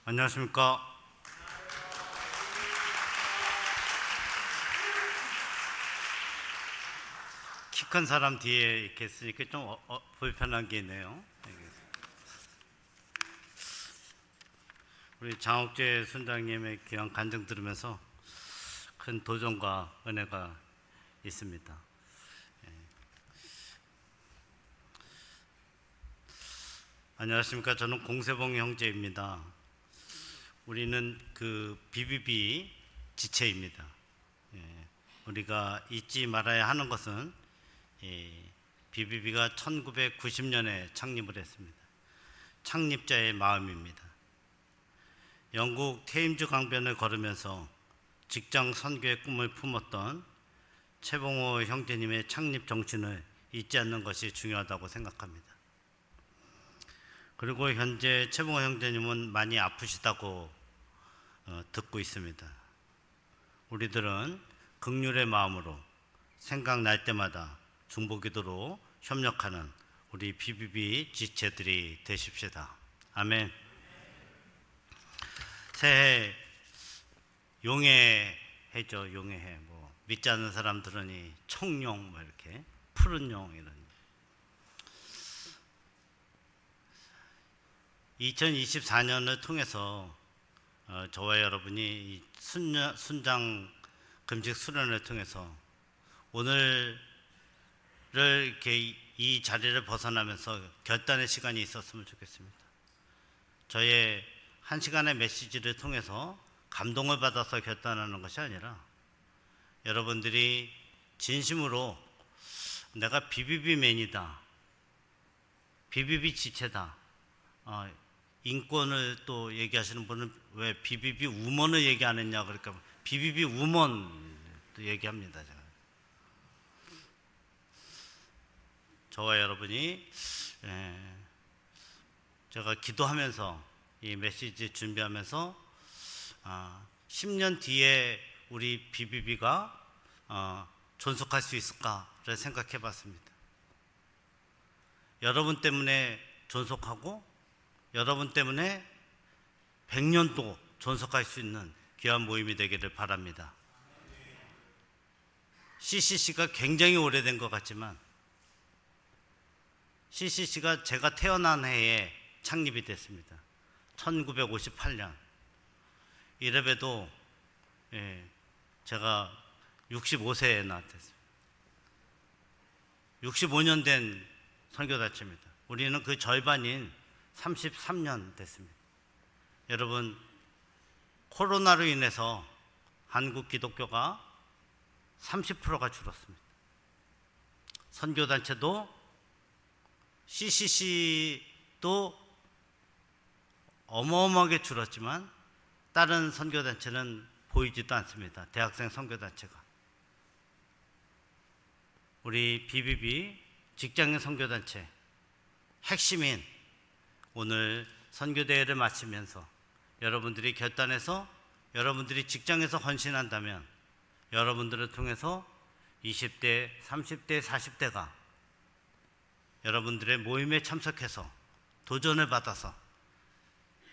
안녕하십니까. 키 큰 사람 뒤에 이렇게 있으니까 좀 불편한 게 있네요. 우리 장옥재 순장님의 귀한 간증 들으면서 큰 도전과 은혜가 있습니다. 안녕하십니까. 저는 공세봉 형제입니다. 우리는 그 BBB 지체입니다. 우리가 잊지 말아야 하는 것은 BBB가 1990년에 창립을 했습니다. 창립자의 마음입니다. 영국 테임즈 강변을 걸으면서 직장 선교의 꿈을 품었던 최봉호 형제님의 창립 정신을 잊지 않는 것이 중요하다고 생각합니다. 그리고 현재 최봉호 형제님은 많이 아프시다고 듣고 있습니다. 우리들은 긍휼의 마음으로 생각날 때마다 중보기도로 협력하는 우리 BBB 지체들이 되십시다. 아멘. 새해 용해해죠. 용해해. 믿지 않는 사람들은 청룡 이렇게 푸른 용 이런. 2024년을 통해서 저와 여러분이 순장 금식 수련을 통해서 오늘을 이렇게 이 자리를 벗어나면서 결단의 시간이 있었으면 좋겠습니다. 저의 한 시간의 메시지를 통해서 감동을 받아서 결단하는 것이 아니라 여러분들이 진심으로 내가 BBB맨이다, BBB 지체다, 인권을 또 얘기하시는 분은 왜 BBB 우먼을 얘기 안 했냐 그러니까 BBB 우먼 또 얘기합니다. 저와 여러분이 제가 기도하면서 이 메시지 준비하면서 10년 뒤에 우리 BBB가 존속할 수 있을까를 생각해 봤습니다. 여러분 때문에 존속하고 여러분 때문에 100년도 존속할 수 있는 귀한 모임이 되기를 바랍니다. CCC가 굉장히 오래된 것 같지만 CCC가 제가 태어난 해에 창립이 됐습니다. 1958년. 이래봬도 제가 65세에 나왔습니다. 65년 된 선교단체입니다. 우리는 그 절반인 33년 됐습니다. 여러분, 코로나로 인해서 한국 기독교가 30%가 줄었습니다. 선교단체도 CCC도 어마어마하게 줄었지만 다른 선교단체는 보이지도 않습니다. 대학생 선교단체가. 우리 BBB 직장인 선교단체 핵심인 오늘 선교대회를 마치면서 여러분들이 결단해서 여러분들이 직장에서 헌신한다면 여러분들을 통해서 20대, 30대, 40대가 여러분들의 모임에 참석해서 도전을 받아서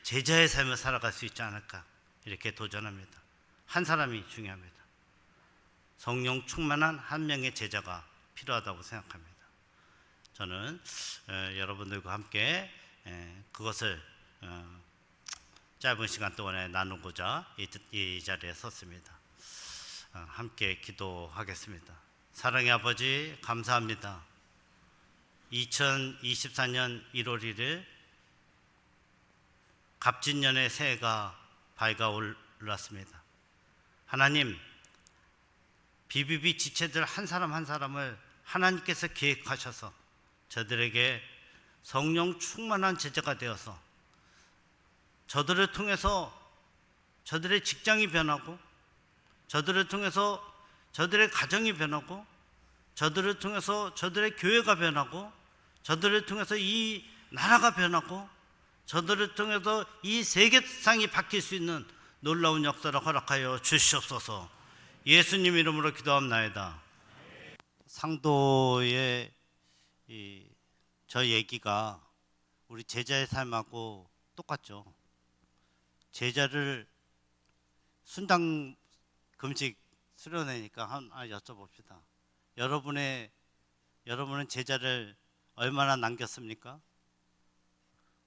제자의 삶을 살아갈 수 있지 않을까 이렇게 도전합니다. 한 사람이 중요합니다. 성령 충만한 한 명의 제자가 필요하다고 생각합니다. 저는 여러분들과 함께 그것을 짧은 시간 동안에 나누고자 이 자리에 섰습니다. 함께 기도하겠습니다. 사랑의 아버지 감사합니다. 2024년 1월 1일 갑진년의 새해가 밝아올랐습니다. 하나님, BBB 지체들 한 사람 한 사람을 하나님께서 기획하셔서 저들에게 성령 충만한 제자가 되어서 저들을 통해서 저들의 직장이 변하고 저들을 통해서 저들의 가정이 변하고 저들을 통해서 저들의 교회가 변하고 저들을 통해서 이 나라가 변하고 저들을 통해서 이 세계상이 바뀔 수 있는 놀라운 역사를 허락하여 주시옵소서. 예수님 이름으로 기도합나이다. 상도의 저 얘기가 우리 제자의 삶하고 똑같죠. 제자를 순당 금식 수련회니까 여쭤봅시다. 여러분은 제자를 얼마나 남겼습니까?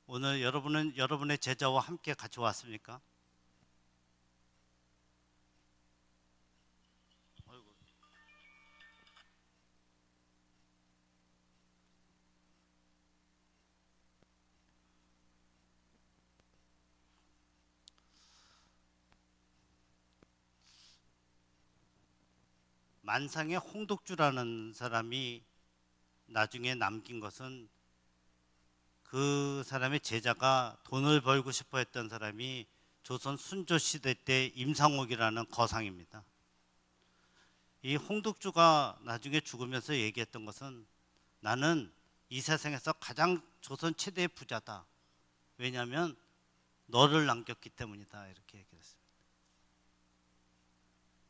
오늘 여러분은 여러분의 제자와 함께 같이 왔습니까? 만상의 홍독주라는 사람이 나중에 남긴 것은 그 사람의 제자가 돈을 벌고 싶어 했던 사람이 조선 순조 시대 때 임상옥이라는 거상입니다. 이 홍독주가 나중에 죽으면서 얘기했던 것은 나는 이 세상에서 가장 조선 최대의 부자다. 왜냐하면 너를 남겼기 때문이다. 이렇게 얘기했습니다.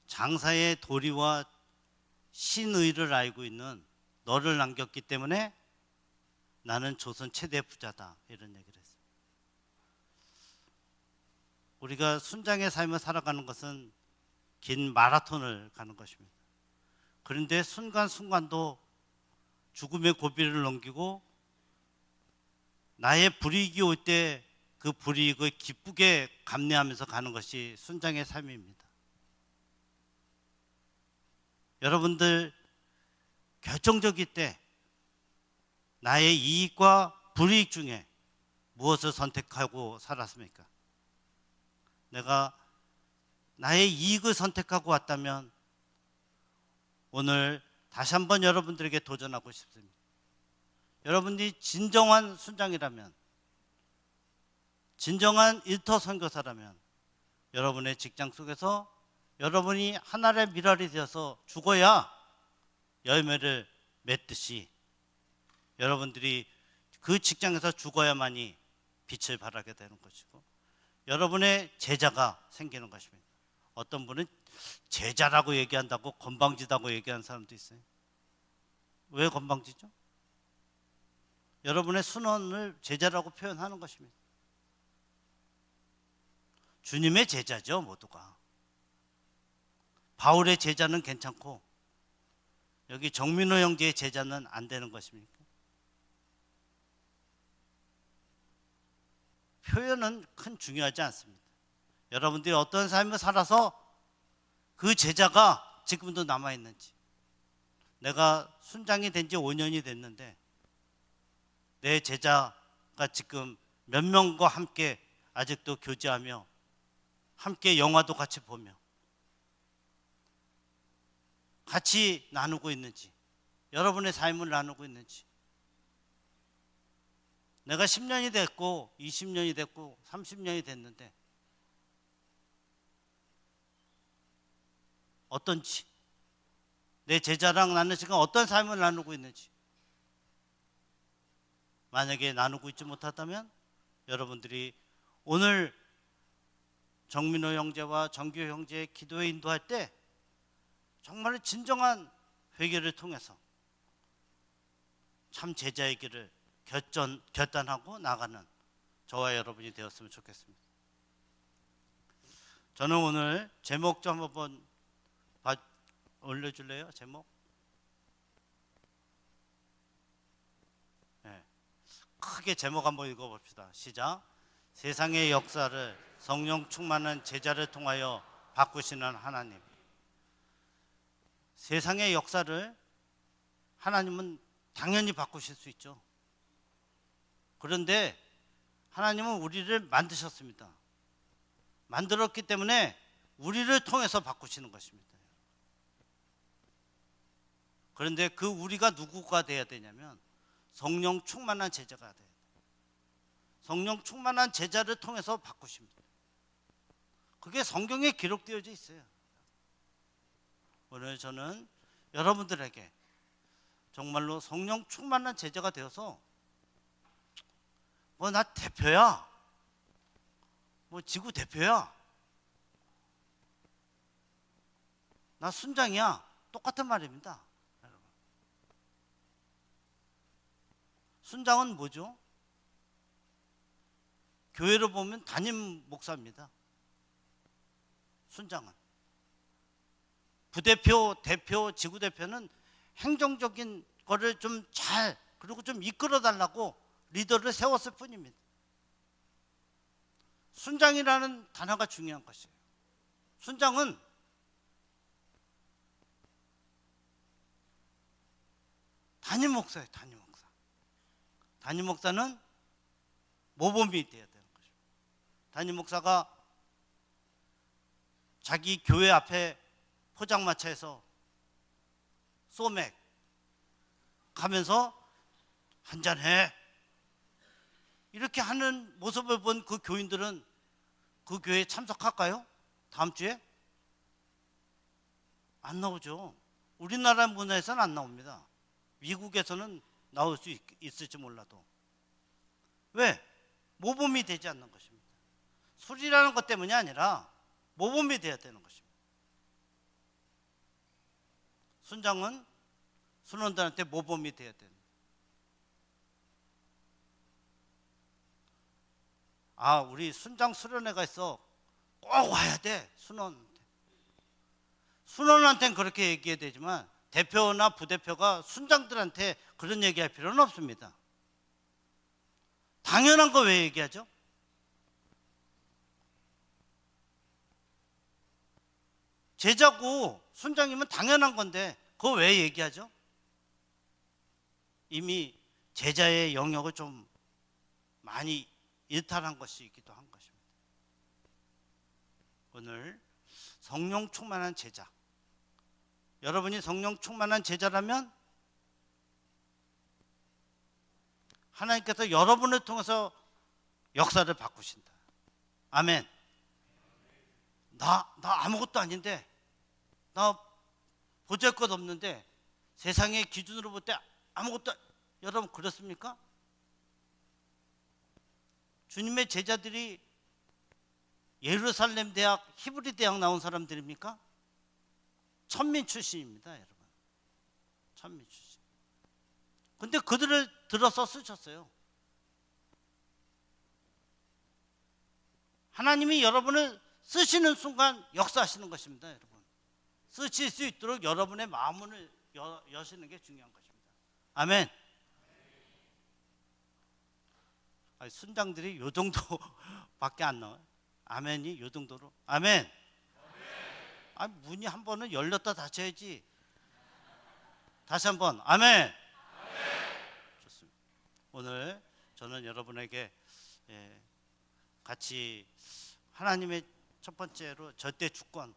장사의 도리와 신의를 알고 있는 너를 남겼기 때문에 나는 조선 최대 부자다. 이런 얘기를 했어요. 우리가 순장의 삶을 살아가는 것은 긴 마라톤을 가는 것입니다. 그런데 순간순간도 죽음의 고비를 넘기고 나의 불이익이 올 때 그 불이익을 기쁘게 감내하면서 가는 것이 순장의 삶입니다. 여러분들 결정적일 때 나의 이익과 불이익 중에 무엇을 선택하고 살았습니까? 내가 나의 이익을 선택하고 왔다면 오늘 다시 한번 여러분들에게 도전하고 싶습니다. 여러분이 진정한 순장이라면, 진정한 일터 선교사라면 여러분의 직장 속에서 여러분이 하나의 미랄이 되어서 죽어야 열매를 맺듯이 여러분들이 그 직장에서 죽어야만이 빛을 발하게 되는 것이고 여러분의 제자가 생기는 것입니다. 어떤 분은 제자라고 얘기한다고 건방지다고 얘기하는 사람도 있어요. 왜 건방지죠? 여러분의 순원을 제자라고 표현하는 것입니다. 주님의 제자죠, 모두가. 바울의 제자는 괜찮고 여기 정민호 형제의 제자는 안 되는 것입니까? 표현은 큰 중요하지 않습니다. 여러분들이 어떤 삶을 살아서 그 제자가 지금도 남아있는지. 내가 순장이 된 지 5년이 됐는데 내 제자가 지금 몇 명과 함께 아직도 교제하며 함께 영화도 같이 보며 같이 나누고 있는지, 여러분의 삶을 나누고 있는지. 내가 10년이 됐고 20년이 됐고 30년이 됐는데 어떤지, 내 제자랑 나는 지금 어떤 삶을 나누고 있는지. 만약에 나누고 있지 못하다면 여러분들이 오늘 정민호 형제와 정규 형제의 기도에 인도할 때 정말 진정한 회개를 통해서 참 제자의 길을 결단하고 나가는 저와 여러분이 되었으면 좋겠습니다. 저는 오늘 제목 좀 한번 올려줄래요? 제목? 네. 크게 제목 한번 읽어봅시다. 시작. 세상의 역사를 성령 충만한 제자를 통하여 바꾸시는 하나님. 세상의 역사를 하나님은 당연히 바꾸실 수 있죠. 그런데 하나님은 우리를 만드셨습니다. 만들었기 때문에 우리를 통해서 바꾸시는 것입니다. 그런데 그 우리가 누구가 돼야 되냐면 성령 충만한 제자가 돼야 돼요. 성령 충만한 제자를 통해서 바꾸십니다. 그게 성경에 기록되어져 있어요. 오늘 저는 여러분들에게 정말로 성령 충만한 제자가 되어서 나 대표야, 지구 대표야, 나 순장이야, 똑같은 말입니다. 여러분. 순장은 뭐죠? 교회로 보면 담임 목사입니다. 순장은. 부대표, 대표, 지구대표는 행정적인 거를 좀 잘, 그리고 좀 이끌어 달라고 리더를 세웠을 뿐입니다. 순장이라는 단어가 중요한 것이에요. 순장은 담임 목사예요. 담임 목사. 담임 목사는 모범이 되어야 되는 것입니다. 담임 목사가 자기 교회 앞에 포장마차에서 소맥 가면서 한잔해 이렇게 하는 모습을 본 그 교인들은 그 교회에 참석할까요? 다음 주에? 안 나오죠. 우리나라 문화에서는 안 나옵니다. 미국에서는 나올 수 있을지 몰라도. 왜? 모범이 되지 않는 것입니다. 술이라는 것 때문이 아니라 모범이 되어야 되는 것입니다. 순장은 순원들한테 모범이 되어야 됩니다. 아, 우리 순장 수련회가 있어. 꼭 와야 돼. 순원한테는 그렇게 얘기해야 되지만 대표나 부대표가 순장들한테 그런 얘기할 필요는 없습니다. 당연한 거 왜 얘기하죠? 제자고 순장이면 당연한 건데 그거 왜 얘기하죠? 이미 제자의 영역을 좀 많이 일탈한 것이기도 한 것입니다. 오늘 성령 충만한 제자, 여러분이 성령 충만한 제자라면 하나님께서 여러분을 통해서 역사를 바꾸신다. 아멘. 나 아무것도 아닌데, 나 보잘것 없는데, 세상의 기준으로 볼 때 아무것도, 여러분 그렇습니까? 주님의 제자들이 예루살렘 대학, 히브리 대학 나온 사람들입니까? 천민 출신입니다, 여러분. 천민 출신. 근데 그들을 들어서 쓰셨어요. 하나님이 여러분을 쓰시는 순간 역사하시는 것입니다, 여러분. 쓰실 수 있도록 여러분의 마음을 여시는 게 중요한 것입니다. 아멘. 아니, 순장들이 요 정도밖에 안 나와요. 아멘이 요 정도로. 아멘. 아니, 문이 한 번은 열렸다 닫혀야지. 다시 한 번. 아멘. 좋습니다. 오늘 저는 여러분에게 같이 하나님의 첫 번째로 절대 주권,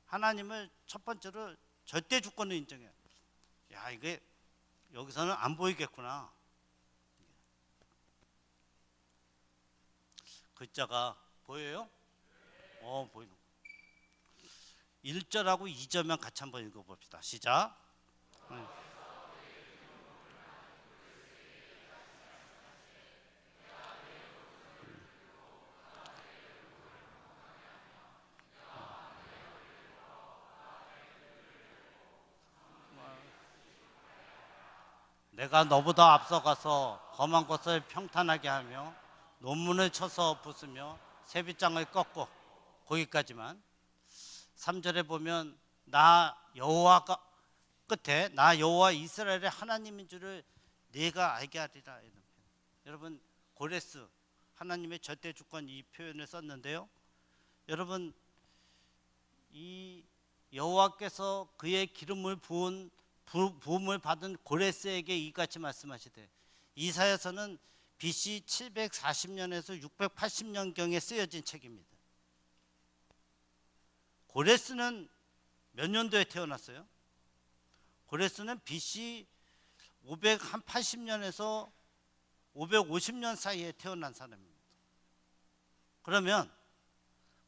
하나님을 첫 번째로 절대 주권을 인정해요. 야, 이게 여기서는 안 보이겠구나. 글자가 보여요? 보이는 거. 1절하고 2절만 같이 한번 읽어봅시다. 시작. 내가 너보다 앞서가서 험한 것을 평탄하게 하며 논문을 쳐서 부수며 세빗장을 꺾고, 거기까지만. 3절에 보면 나 여호와가 끝에 나 여호와 이스라엘의 하나님인 줄을 네가 알게 하리라. 이런 표현. 여러분 고레스, 하나님의 절대 주권, 이 표현을 썼는데요. 여러분 이 여호와께서 그의 기름을 부음을 받은 고레스에게 이같이 말씀하시되, 이사야서는 BC 740년에서 680년경에 쓰여진 책입니다. 고레스는 몇 년도에 태어났어요? 고레스는 BC 580년에서 550년 사이에 태어난 사람입니다. 그러면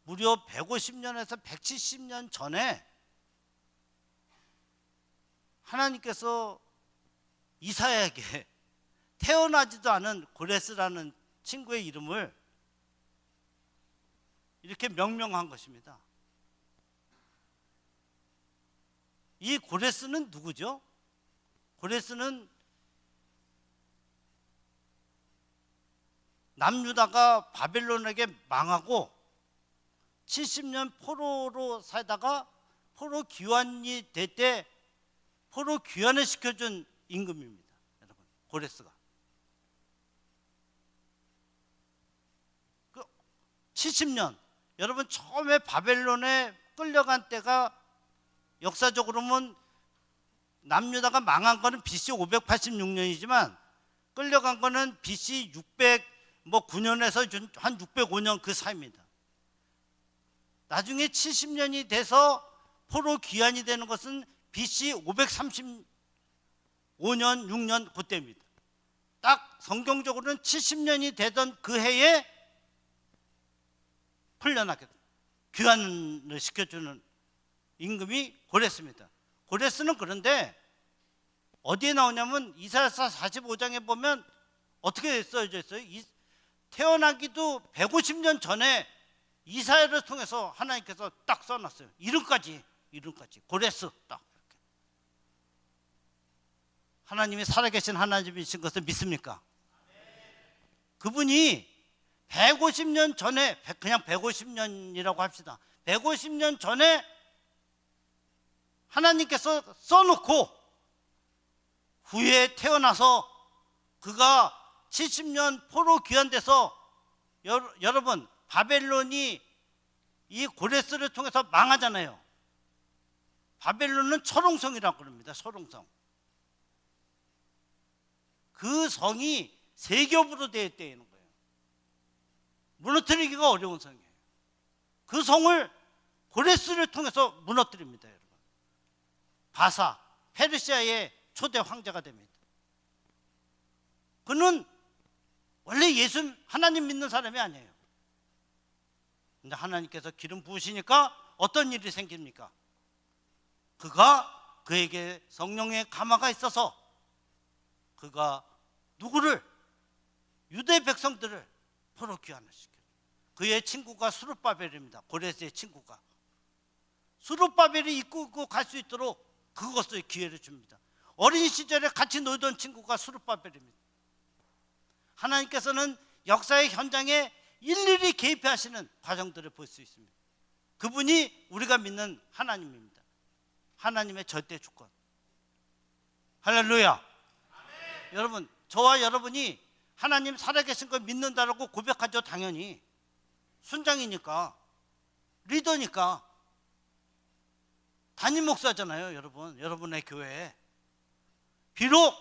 무려 150년에서 170년 전에 하나님께서 이사야에게 태어나지도 않은 고레스라는 친구의 이름을 이렇게 명명한 것입니다. 이 고레스는 누구죠? 고레스는 남유다가 바벨론에게 망하고 70년 포로로 살다가 포로 귀환이 될 때 포로 귀환을 시켜준 임금입니다. 여러분, 고레스가 70년, 여러분 처음에 바벨론에 끌려간 때가 역사적으로는 남유다가 망한 거는 BC 586년이지만 끌려간 거는 BC 609년에서 한 605년 그 사이입니다. 나중에 70년이 돼서 포로 귀환이 되는 것은 BC 535년, 6년 그때입니다. 딱 성경적으로는 70년이 되던 그 해에 풀려나게 귀환을 시켜주는 임금이 고레스입니다. 고레스는 그런데 어디에 나오냐면 이사야서 45장에 보면 어떻게 써져 있어요? 태어나기도 150년 전에 이사야를 통해서 하나님께서 딱 써놨어요. 이름까지 고레스 딱 이렇게. 하나님이 살아계신 하나님이신 것을 믿습니까? 그분이 150년 전에, 그냥 150년이라고 합시다. 150년 전에 하나님께서 써놓고 후에 태어나서 그가 70년 포로 귀환돼서 여러분 바벨론이 이 고레스를 통해서 망하잖아요. 바벨론은 철옹성이라고 그럽니다. 철옹성. 그 성이 세 겹으로 되어 있는 거예요. 무너뜨리기가 어려운 성이에요. 그 성을 고레스를 통해서 무너뜨립니다. 여러분, 바사, 페르시아의 초대 황제가 됩니다. 그는 원래 예수 하나님 믿는 사람이 아니에요. 근데 하나님께서 기름 부으시니까 어떤 일이 생깁니까? 그에게 성령의 감화가 있어서 그가 누구를? 유대 백성들을 포로 귀환을 시켜요. 그의 친구가 수룹바벨입니다. 고레스의 친구가. 수룹바벨이 이끌고 갈 수 있도록 그것을 기회를 줍니다. 어린 시절에 같이 놀던 친구가 수룹바벨입니다. 하나님께서는 역사의 현장에 일일이 개입하시는 과정들을 볼 수 있습니다. 그분이 우리가 믿는 하나님입니다. 하나님의 절대 주권. 할렐루야. 아멘. 여러분, 저와 여러분이 하나님 살아계신 걸 믿는다라고 고백하죠. 당연히 순장이니까, 리더니까, 담임 목사잖아요. 여러분의 교회에. 비록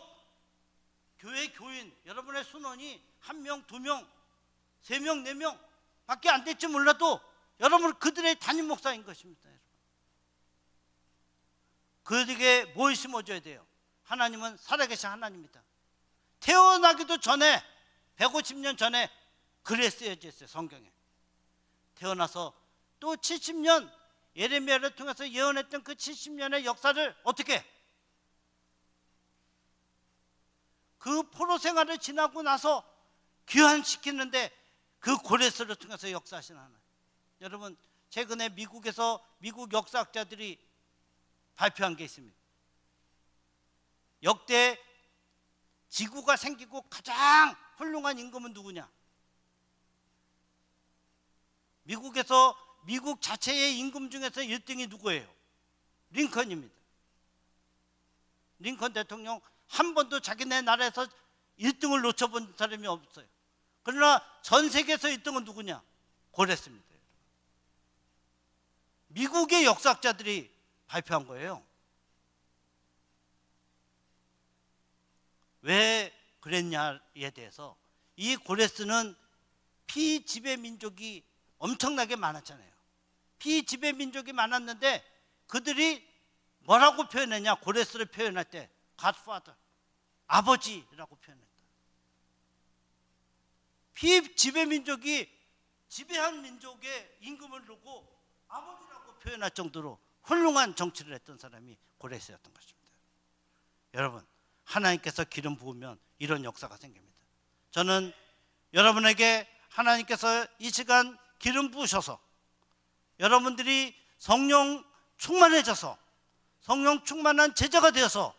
교회 교인, 여러분의 순원이 1명, 2명, 3명, 4명 밖에 안 될지 몰라도 여러분 그들의 담임 목사인 것입니다. 그들에게 뭘 심어줘야 돼요? 하나님은 살아계신 하나님입니다. 태어나기도 전에 150년 전에 글에 쓰여져 있어요. 성경에. 태어나서 또 70년 예레미야를 통해서 예언했던 그 70년의 역사를 어떻게? 그 포로 생활을 지나고 나서 귀환시키는데 그 고레스를 통해서 역사하시는 하나님. 여러분, 최근에 미국에서 미국 역사학자들이 발표한 게 있습니다. 역대 지구가 생기고 가장 훌륭한 임금은 누구냐? 미국에서 미국 자체의 임금 중에서 1등이 누구예요? 링컨입니다. 링컨 대통령 한 번도 자기네 나라에서 1등을 놓쳐본 사람이 없어요. 그러나 전 세계에서 1등은 누구냐? 고레스입니다. 미국의 역사학자들이 발표한 거예요. 왜 그랬냐에 대해서, 이 고레스는 피지배 민족이 엄청나게 많았잖아요. 피지배 민족이 많았는데 그들이 뭐라고 표현했냐? 고레스를 표현할 때 Godfather, 아버지라고 표현했다. 피지배 민족이 지배한 민족의 임금을 두고 아버지라고 표현할 정도로 훌륭한 정치를 했던 사람이 고레스였던 것입니다. 여러분, 하나님께서 기름 부으면 이런 역사가 생깁니다. 저는 여러분에게 하나님께서 이 시간 기름 부으셔서 여러분들이 성령 충만해져서 성령 충만한 제자가 되어서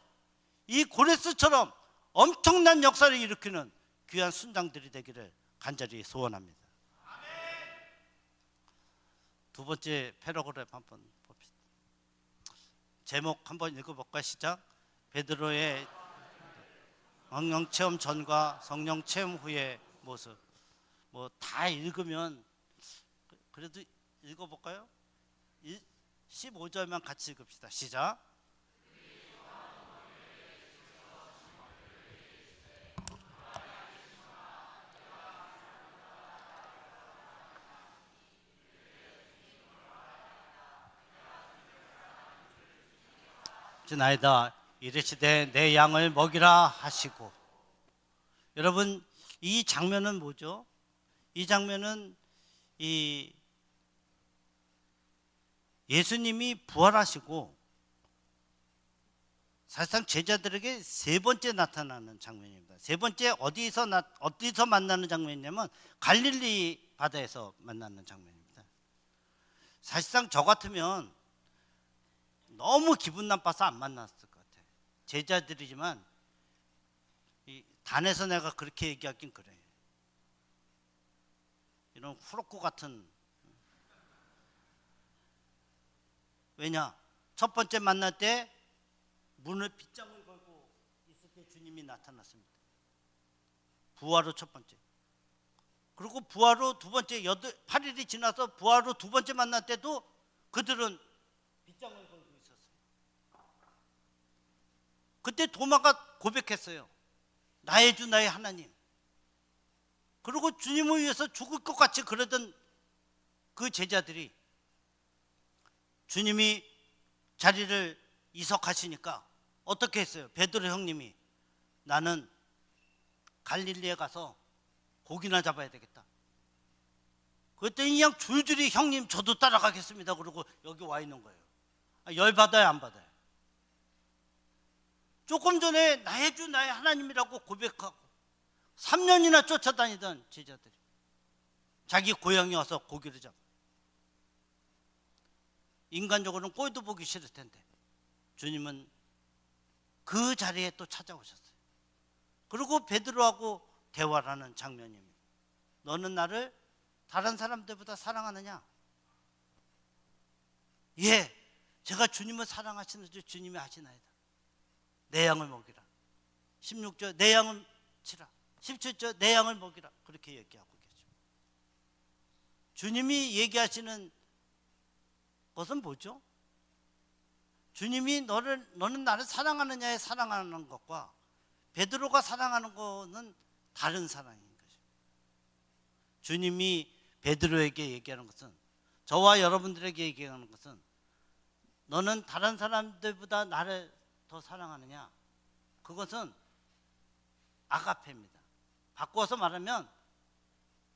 이 고레스처럼 엄청난 역사를 일으키는 귀한 순장들이 되기를 간절히 소원합니다. 두 번째 패러그래프 한번 봅시다. 제목 한번 읽어볼까요? 시작. 베드로의 성령 체험 전과 성령 체험 후의 모습. 뭐 다 읽으면 그래도 읽어볼까요? 15절만 같이 읽읍시다. 시작. 나이다 이르시되 내 양을 먹이라 하시고. 여러분, 이 장면은 뭐죠? 이 장면은 이 예수님이 부활하시고 사실상 제자들에게 세 번째 나타나는 장면입니다. 세 번째 어디서 만나는 장면이냐면 갈릴리 바다에서 만나는 장면입니다. 사실상 저 같으면 너무 기분 나빠서 안 만났을 것 같아요. 제자들이지만 단에서 내가 그렇게 얘기하긴 그래. 이런 후루꾸 같은. 왜냐? 첫 번째 만날 때 문을 빗장을 걸고 있을 때 주님이 나타났습니다. 부활 후 첫 번째. 그리고 부활 후 두 번째 8일이 지나서 부활 후 두 번째 만날 때도 그들은 빗장을 걸고 있었어요. 그때 도마가 고백했어요. 나의 주 나의 하나님. 그리고 주님을 위해서 죽을 것 같이 그러던 그 제자들이 주님이 자리를 이석하시니까 어떻게 했어요? 베드로 형님이 나는 갈릴리에 가서 고기나 잡아야 되겠다. 그랬더니 그냥 줄줄이 형님 저도 따라가겠습니다. 그러고 여기 와 있는 거예요. 열받아요, 안 받아요? 조금 전에 나의 주 나의 하나님이라고 고백하고 3년이나 쫓아다니던 제자들이 자기 고향에 와서 고기를 잡아. 인간적으로는 꼴도 보기 싫을 텐데 주님은 그 자리에 또 찾아오셨어요. 그리고 베드로하고 대화를 하는 장면입니다. 너는 나를 다른 사람들보다 사랑하느냐? 예, 제가 주님을 사랑하시는 줄 주님이 아시나이다. 내 양을 먹이라. 16절 내 양을 치라. 17절 내 양을 먹이라. 그렇게 얘기하고 계죠. 주님이 얘기하시는 것은 뭐죠? 주님이 너는 나를 사랑하느냐에 사랑하는 것과 베드로가 사랑하는 것은 다른 사랑인 거죠. 주님이 베드로에게 얘기하는 것은, 저와 여러분들에게 얘기하는 것은, 너는 다른 사람들보다 나를 더 사랑하느냐? 그것은 아가페입니다. 바꿔서 말하면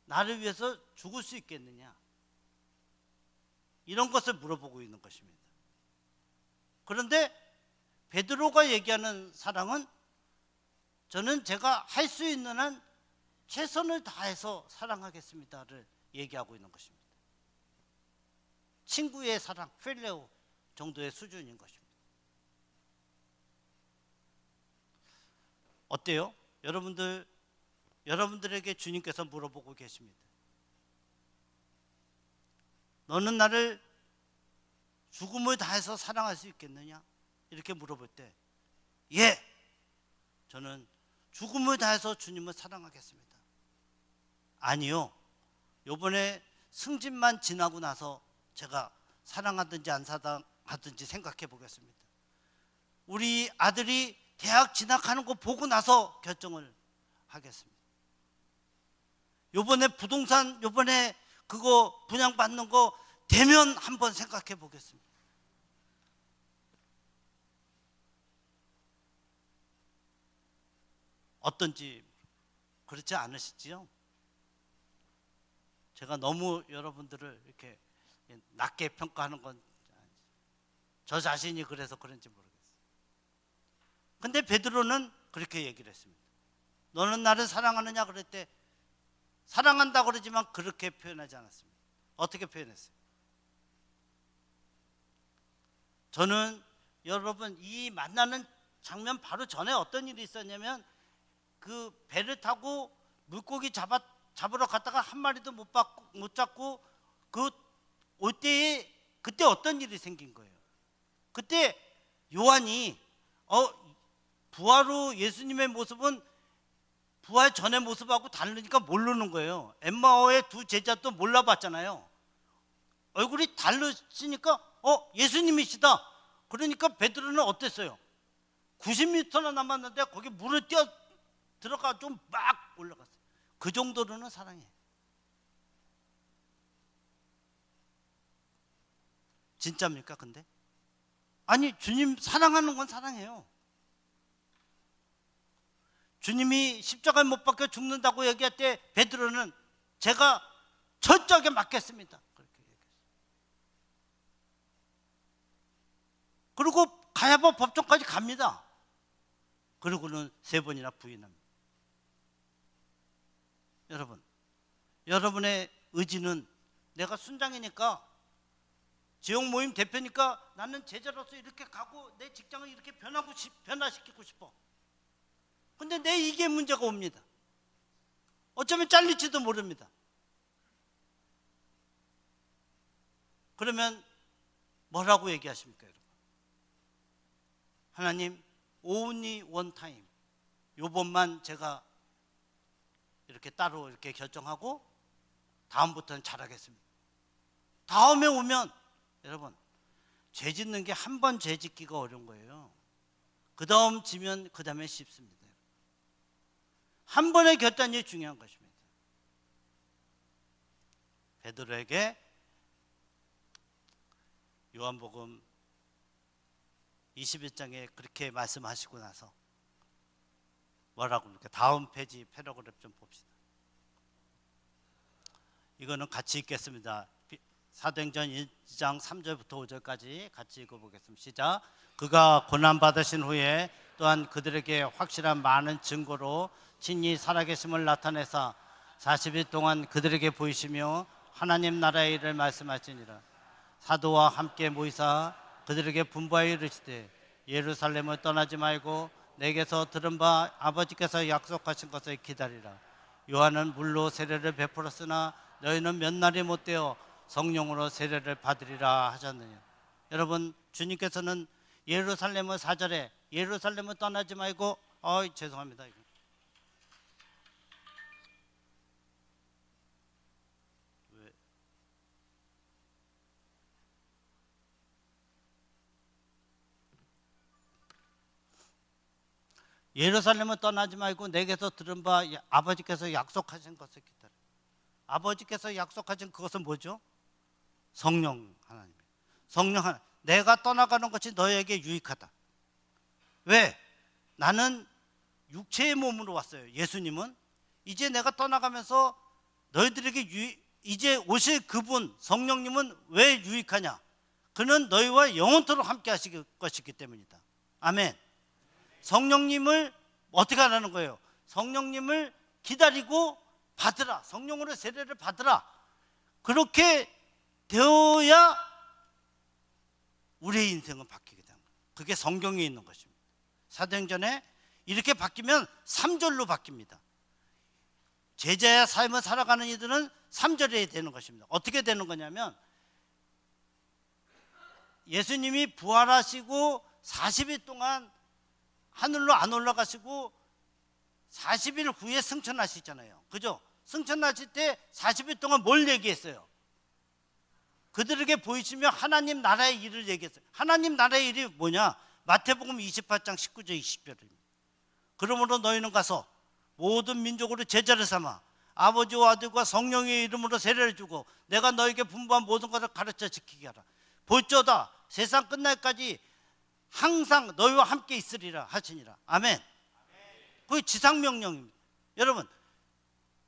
나를 위해서 죽을 수 있겠느냐? 이런 것을 물어보고 있는 것입니다. 그런데 베드로가 얘기하는 사랑은 저는 제가 할 수 있는 한 최선을 다해서 사랑하겠습니다를 얘기하고 있는 것입니다. 친구의 사랑, 필레오 정도의 수준인 것입니다. 어때요? 여러분들에게 주님께서 물어보고 계십니다. 너는 나를 죽음을 다해서 사랑할 수 있겠느냐? 이렇게 물어볼 때, 예, 저는 죽음을 다해서 주님을 사랑하겠습니다. 아니요, 요번에 승진만 지나고 나서 제가 사랑하든지 안 사랑하든지 생각해 보겠습니다. 우리 아들이 대학 진학하는 거 보고 나서 결정을 하겠습니다. 요번에 부동산, 요번에 그거 분양받는 거 되면 한번 생각해 보겠습니다. 어떤지 그렇지 않으시지요? 제가 너무 여러분들을 이렇게 낮게 평가하는 건 저 자신이 그래서 그런지 모르겠어요. 근데 베드로는 그렇게 얘기를 했습니다. 너는 나를 사랑하느냐 그럴 때 사랑한다 그러지만 그렇게 표현하지 않았습니다. 어떻게 표현했어요? 저는 여러분 이 만나는 장면 바로 전에 어떤 일이 있었냐면 그 배를 타고 물고기 잡으러 갔다가 한 마리도 못 잡고 그 올 때에 그때 어떤 일이 생긴 거예요? 그때 요한이 부활 후 예수님의 모습은 부활 전의 모습하고 다르니까 모르는 거예요. 엠마오의 두 제자도 몰라봤잖아요. 얼굴이 다르시니까 예수님이시다. 그러니까 베드로는 어땠어요? 90m나 남았는데 거기 물을 뛰어 들어가 좀 막 올라갔어요. 그 정도로는 사랑해. 진짜입니까? 근데 아니, 주님 사랑하는 건 사랑해요. 주님이 십자가에 못 박혀 죽는다고 얘기할 때 베드로는 제가 철저하게 맡겠습니다, 그렇게 얘기했어요. 그리고 가야바 법정까지 갑니다. 그리고는 3번이나 부인합니다. 여러분, 여러분의 의지는 내가 순장이니까, 지역 모임 대표니까 나는 제자로서 이렇게 가고 내 직장을 이렇게 변화시키고 싶어. 근데 내 이게 문제가 옵니다. 어쩌면 잘릴지도 모릅니다. 그러면 뭐라고 얘기하십니까, 여러분? 하나님, only one time, 요번만 제가 이렇게 따로 이렇게 결정하고 다음부터는 잘하겠습니다. 다음에 오면 여러분, 죄 짓는 게 한 번 죄 짓기가 어려운 거예요. 그 다음 지면 그 다음에 쉽습니다. 한 번의 결단이 중요한 것입니다. 베드로에게 요한복음 21장에 그렇게 말씀하시고 나서 뭐라고 합니까? 다음 페이지 패러그래프 좀 봅시다. 이거는 같이 읽겠습니다. 사도행전 1장 3절부터 5절까지 같이 읽어보겠습니다. 시작. 그가 고난받으신 후에 또한 그들에게 확실한 많은 증거로 친히 살아계심을 나타내사 40일 동안 그들에게 보이시며 하나님 나라의 일을 말씀하시니라. 사도와 함께 모이사 그들에게 분부하여 이르시되 예루살렘을 떠나지 말고 내게서 들은 바 아버지께서 약속하신 것을 기다리라. 요한은 물로 세례를 베풀었으나 너희는 몇 날이 못되어 성령으로 세례를 받으리라 하셨느냐. 여러분, 주님께서는 예루살렘을 4절에 예루살렘을 떠나지 말고 죄송합니다. 예루살렘을 떠나지 말고 내게서 들은 바 아버지께서 약속하신 것을 기다려. 아버지께서 약속하신 그것은 뭐죠? 성령 하나님. 성령 하나님. 내가 떠나가는 것이 너에게 유익하다. 왜? 나는 육체의 몸으로 왔어요. 예수님은 이제 내가 떠나가면서 너희들에게 이제 오실 그분 성령님은 왜 유익하냐? 그는 너희와 영원토록 함께 하실 것이기 때문이다. 아멘. 성령님을 어떻게 하라는 거예요? 성령님을 기다리고 받으라. 성령으로 세례를 받으라. 그렇게 되어야 우리의 인생은 바뀌게 되는 거예요. 그게 성경에 있는 것입니다. 사도행전에 이렇게 바뀌면 3절로 바뀝니다. 제자의 삶을 살아가는 이들은 3절에 되는 것입니다. 어떻게 되는 거냐면 예수님이 부활하시고 40일 동안 하늘로 안 올라가시고 40일 후에 승천하시잖아요. 그죠? 승천하실 때 40일 동안 뭘 얘기했어요? 그들에게 보이시며 하나님 나라의 일을 얘기했어요. 하나님 나라의 일이 뭐냐? 마태복음 28장 19절 20절입니다. 그러므로 너희는 가서 모든 민족으로 제자를 삼아 아버지와 아들과 성령의 이름으로 세례를 주고 내가 너에게 분부한 모든 것을 가르쳐 지키게 하라. 볼지어다 세상 끝날까지 항상 너희와 함께 있으리라 하시니라. 아멘. 그게 지상명령입니다. 여러분,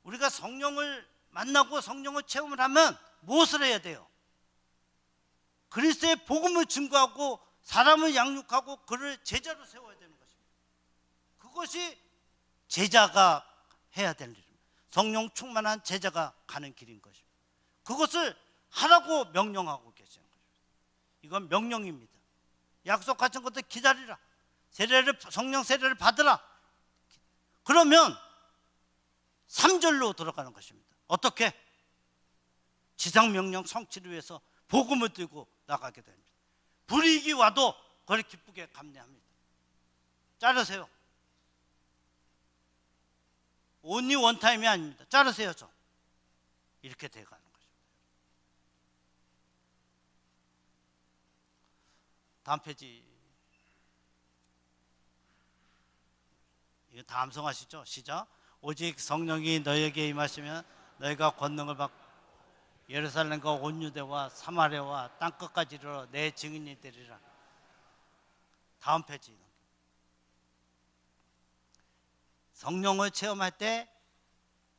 우리가 성령을 만나고 성령을 체험을 하면 무엇을 해야 돼요? 그리스도의 복음을 증거하고 사람을 양육하고 그를 제자로 세워야 되는 것입니다. 그것이 제자가 해야 될 일입니다. 성령 충만한 제자가 가는 길인 것입니다. 그것을 하라고 명령하고 계시는 것입니다. 이건 명령입니다. 약속하신 것들 기다리라. 성령 세례를 받으라. 그러면 3절로 들어가는 것입니다. 어떻게? 지상명령 성취를 위해서 복음을 들고 나가게 됩니다. 불이익이 와도 그걸 기쁘게 감내합니다. 자르세요. 온리 원타임이 아닙니다. 자르세요. 좀 이렇게 돼가는 것입니다. 다음 페이지. 이거 다 암송하시죠? 시작. 오직 성령이 너에게 임하시면 너희가 권능을 받고 예루살렘과 온 유대와 사마리아와 땅끝까지 이르러 내 증인이 되리라. 다음 페이지. 성령을 체험할 때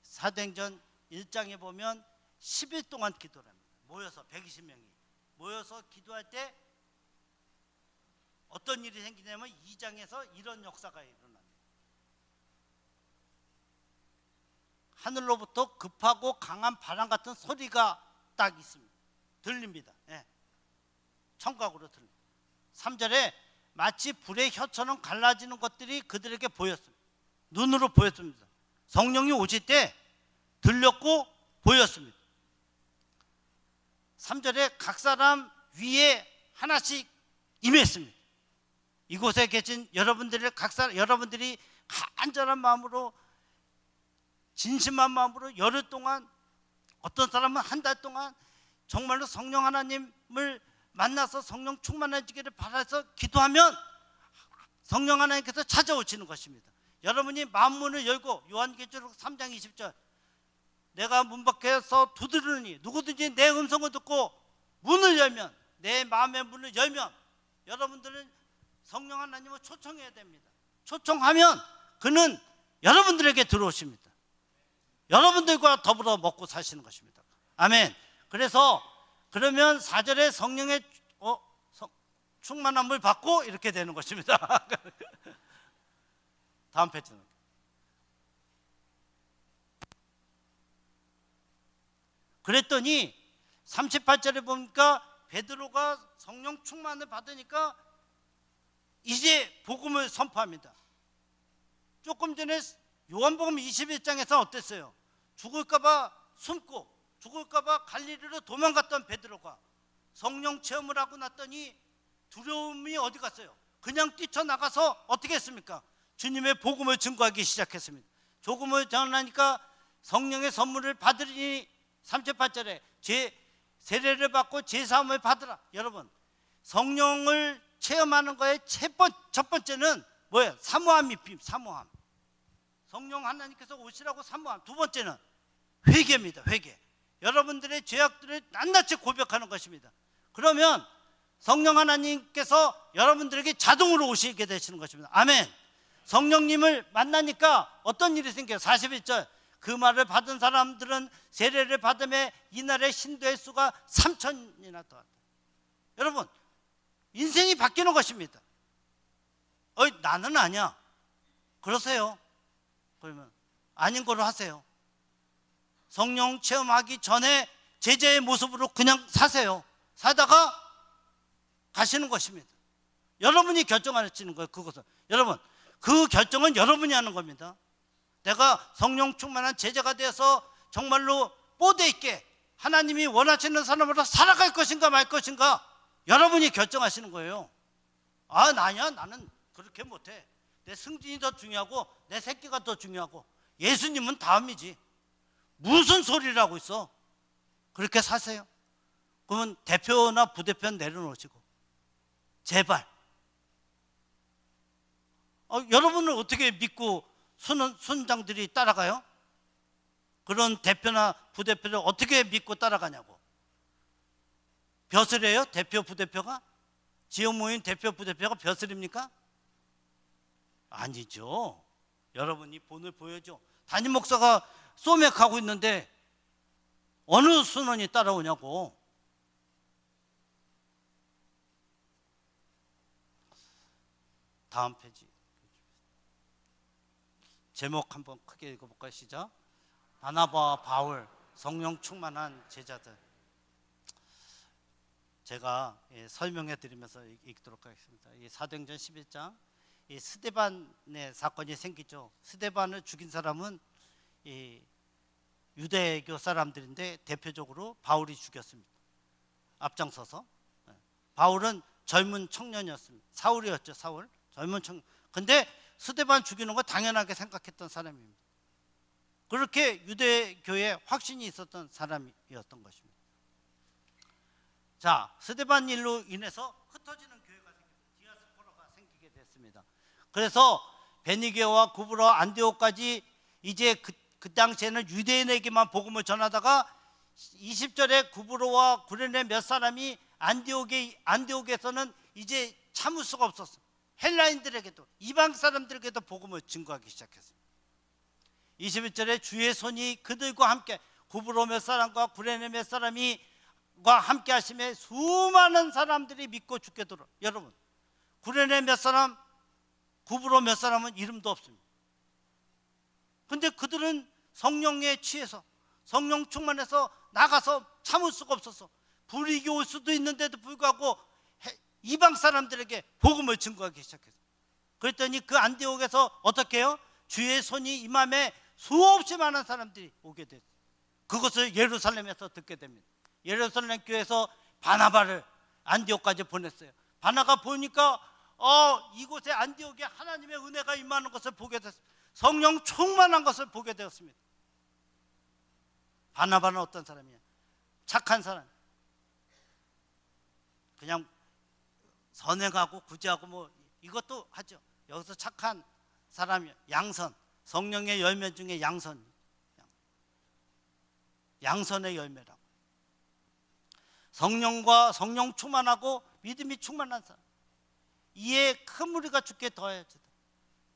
사도행전 1장에 보면 10일 동안 기도를 합니다. 모여서 120명이 모여서 기도할 때 어떤 일이 생기냐면 2장에서 이런 역사가 일어납니다. 하늘로부터 급하고 강한 바람 같은 소리가 딱 있습니다. 들립니다. 예. 청각으로 들립니다. 3절에 마치 불의 혀처럼 갈라지는 것들이 그들에게 보였습니다. 눈으로 보였습니다. 성령이 오실 때 들렸고 보였습니다. 3절에 각 사람 위에 하나씩 임했습니다. 이곳에 계신 여러분들이 간절한 마음으로 진심한 마음으로 열흘 동안, 어떤 사람은 한 달 동안 정말로 성령 하나님을 만나서 성령 충만해지기를 바라서 기도하면 성령 하나님께서 찾아오시는 것입니다. 여러분이 마음문을 열고 요한계시록 3장 20절 내가 문 밖에서 두드리니 누구든지 내 음성을 듣고 문을 열면, 내 마음의 문을 열면 여러분들은 성령 하나님을 초청해야 됩니다. 초청하면 그는 여러분들에게 들어오십니다. 여러분들과 더불어 먹고 사시는 것입니다. 아멘. 그래서 그러면 4절에 성령의 충만함을 받고 이렇게 되는 것입니다. 다음 페이지는 그랬더니 38절에 보니까 베드로가 성령 충만을 받으니까 이제 복음을 선포합니다. 조금 전에 요한복음 21장에서 어땠어요? 죽을까봐 숨고 죽을까봐 갈릴리로 도망갔던 베드로가 성령 체험을 하고 났더니 두려움이 어디 갔어요? 그냥 뛰쳐나가서 어떻게 했습니까? 주님의 복음을 증거하기 시작했습니다. 복음을 전하니까 성령의 선물을 받으리니 38절에 세례를 받고 제사함을 받으라. 여러분, 성령을 체험하는 거에 첫 번째는 뭐예요? 사모함이 사모함. 성령 하나님께서 오시라고 사모함. 두 번째는 회개입니다. 회개. 여러분들의 죄악들을 낱낱이 고백하는 것입니다. 그러면 성령 하나님께서 여러분들에게 자동으로 오시게 되시는 것입니다. 아멘. 성령님을 만나니까 어떤 일이 생겨요? 41절 그 말을 받은 사람들은 세례를 받음에 이날의 신도의 수가 3,000이나 더한다. 여러분, 인생이 바뀌는 것입니다. 나는 아니야. 그러세요. 그러면 아닌 거로 하세요. 성령 체험하기 전에 제자의 모습으로 그냥 사세요. 사다가 가시는 것입니다. 여러분이 결정하시는 거예요. 그것은 여러분, 그 결정은 여러분이 하는 겁니다. 내가 성령 충만한 제자가 되어서 정말로 뽀대 있게 하나님이 원하시는 사람으로 살아갈 것인가 말 것인가 여러분이 결정하시는 거예요. 아니야, 나는 그렇게 못해. 내 승진이 더 중요하고 내 새끼가 더 중요하고 예수님은 다음이지. 무슨 소리를 하고 있어? 그렇게 사세요. 그러면 대표나 부대표는 내려놓으시고 제발 여러분을 어떻게 믿고 순장들이 따라가요? 그런 대표나 부대표를 어떻게 믿고 따라가냐고. 벼슬이에요? 대표 부대표가? 지역 모임 대표 부대표가 벼슬입니까? 아니죠. 여러분이 본을 보여줘. 담임 목사가 소맥하고 있는데 어느 순원이 따라오냐고. 다음 페이지. 제목 한번 크게 읽어볼까요? 시작. 바나바와 바울, 성령 충만한 제자들. 제가 설명해 드리면서 읽도록 하겠습니다. 이 사도행전 11장 이 스데반의 사건이 생기죠. 스데반을 죽인 사람은 이 유대교 사람들인데 대표적으로 바울이 죽였습니다. 앞장서서. 바울은 젊은 청년이었습니다. 사울이었죠. 사울. 젊은 청년. 근데 스데반 죽이는 거 당연하게 생각했던 사람입니다. 그렇게 유대교에 확신이 있었던 사람이었던 것입니다. 자, 스데반 일로 인해서 흩어지는 교회가 생깁니다. 디아스포라가 생기게 됐습니다. 그래서 베니게와 구브로 안디옥까지 이제 그 당시에는 유대인에게만 복음을 전하다가 20절에 구브로와 구레네 몇 사람이 안디옥에서는 이제 참을 수가 없었어요. 헬라인들에게도 이방 사람들에게도 복음을 증거하기 시작했습니다. 21절에 주의 손이 그들과 함께 구브로 몇 사람과 구레네 몇 사람이 과 함께 하심에 수많은 사람들이 믿고 죽게 들어. 여러분, 구레네 몇 사람, 구브로 몇 사람은 이름도 없습니다. 근데 그들은 성령에 취해서 성령 충만해서 나가서 참을 수가 없어서 불이교일 수도 있는데도 불구하고 이방 사람들에게 복음을 증거하기 시작했어요. 그랬더니 그 안디옥에서 어떻게 해요? 주의 손이 임함에 수없이 많은 사람들이 오게 됐어요. 그것을 예루살렘에서 듣게 됩니다. 예루살렘 교회에서 바나바를 안디옥까지 보냈어요. 바나가 보니까 이곳에 안디옥에 하나님의 은혜가 임하는 것을 보게 됐어요. 성령 충만한 것을 보게 되었습니다. 바나바는 어떤 사람이에요? 착한 사람. 그냥 선행하고 구제하고 뭐 이것도 하죠. 여기서 착한 사람이에요. 양선. 성령의 열매 중에 양선의 열매라고. 성령 충만하고 믿음이 충만한 사람. 이에 큰 무리가 죽게 더하여지다.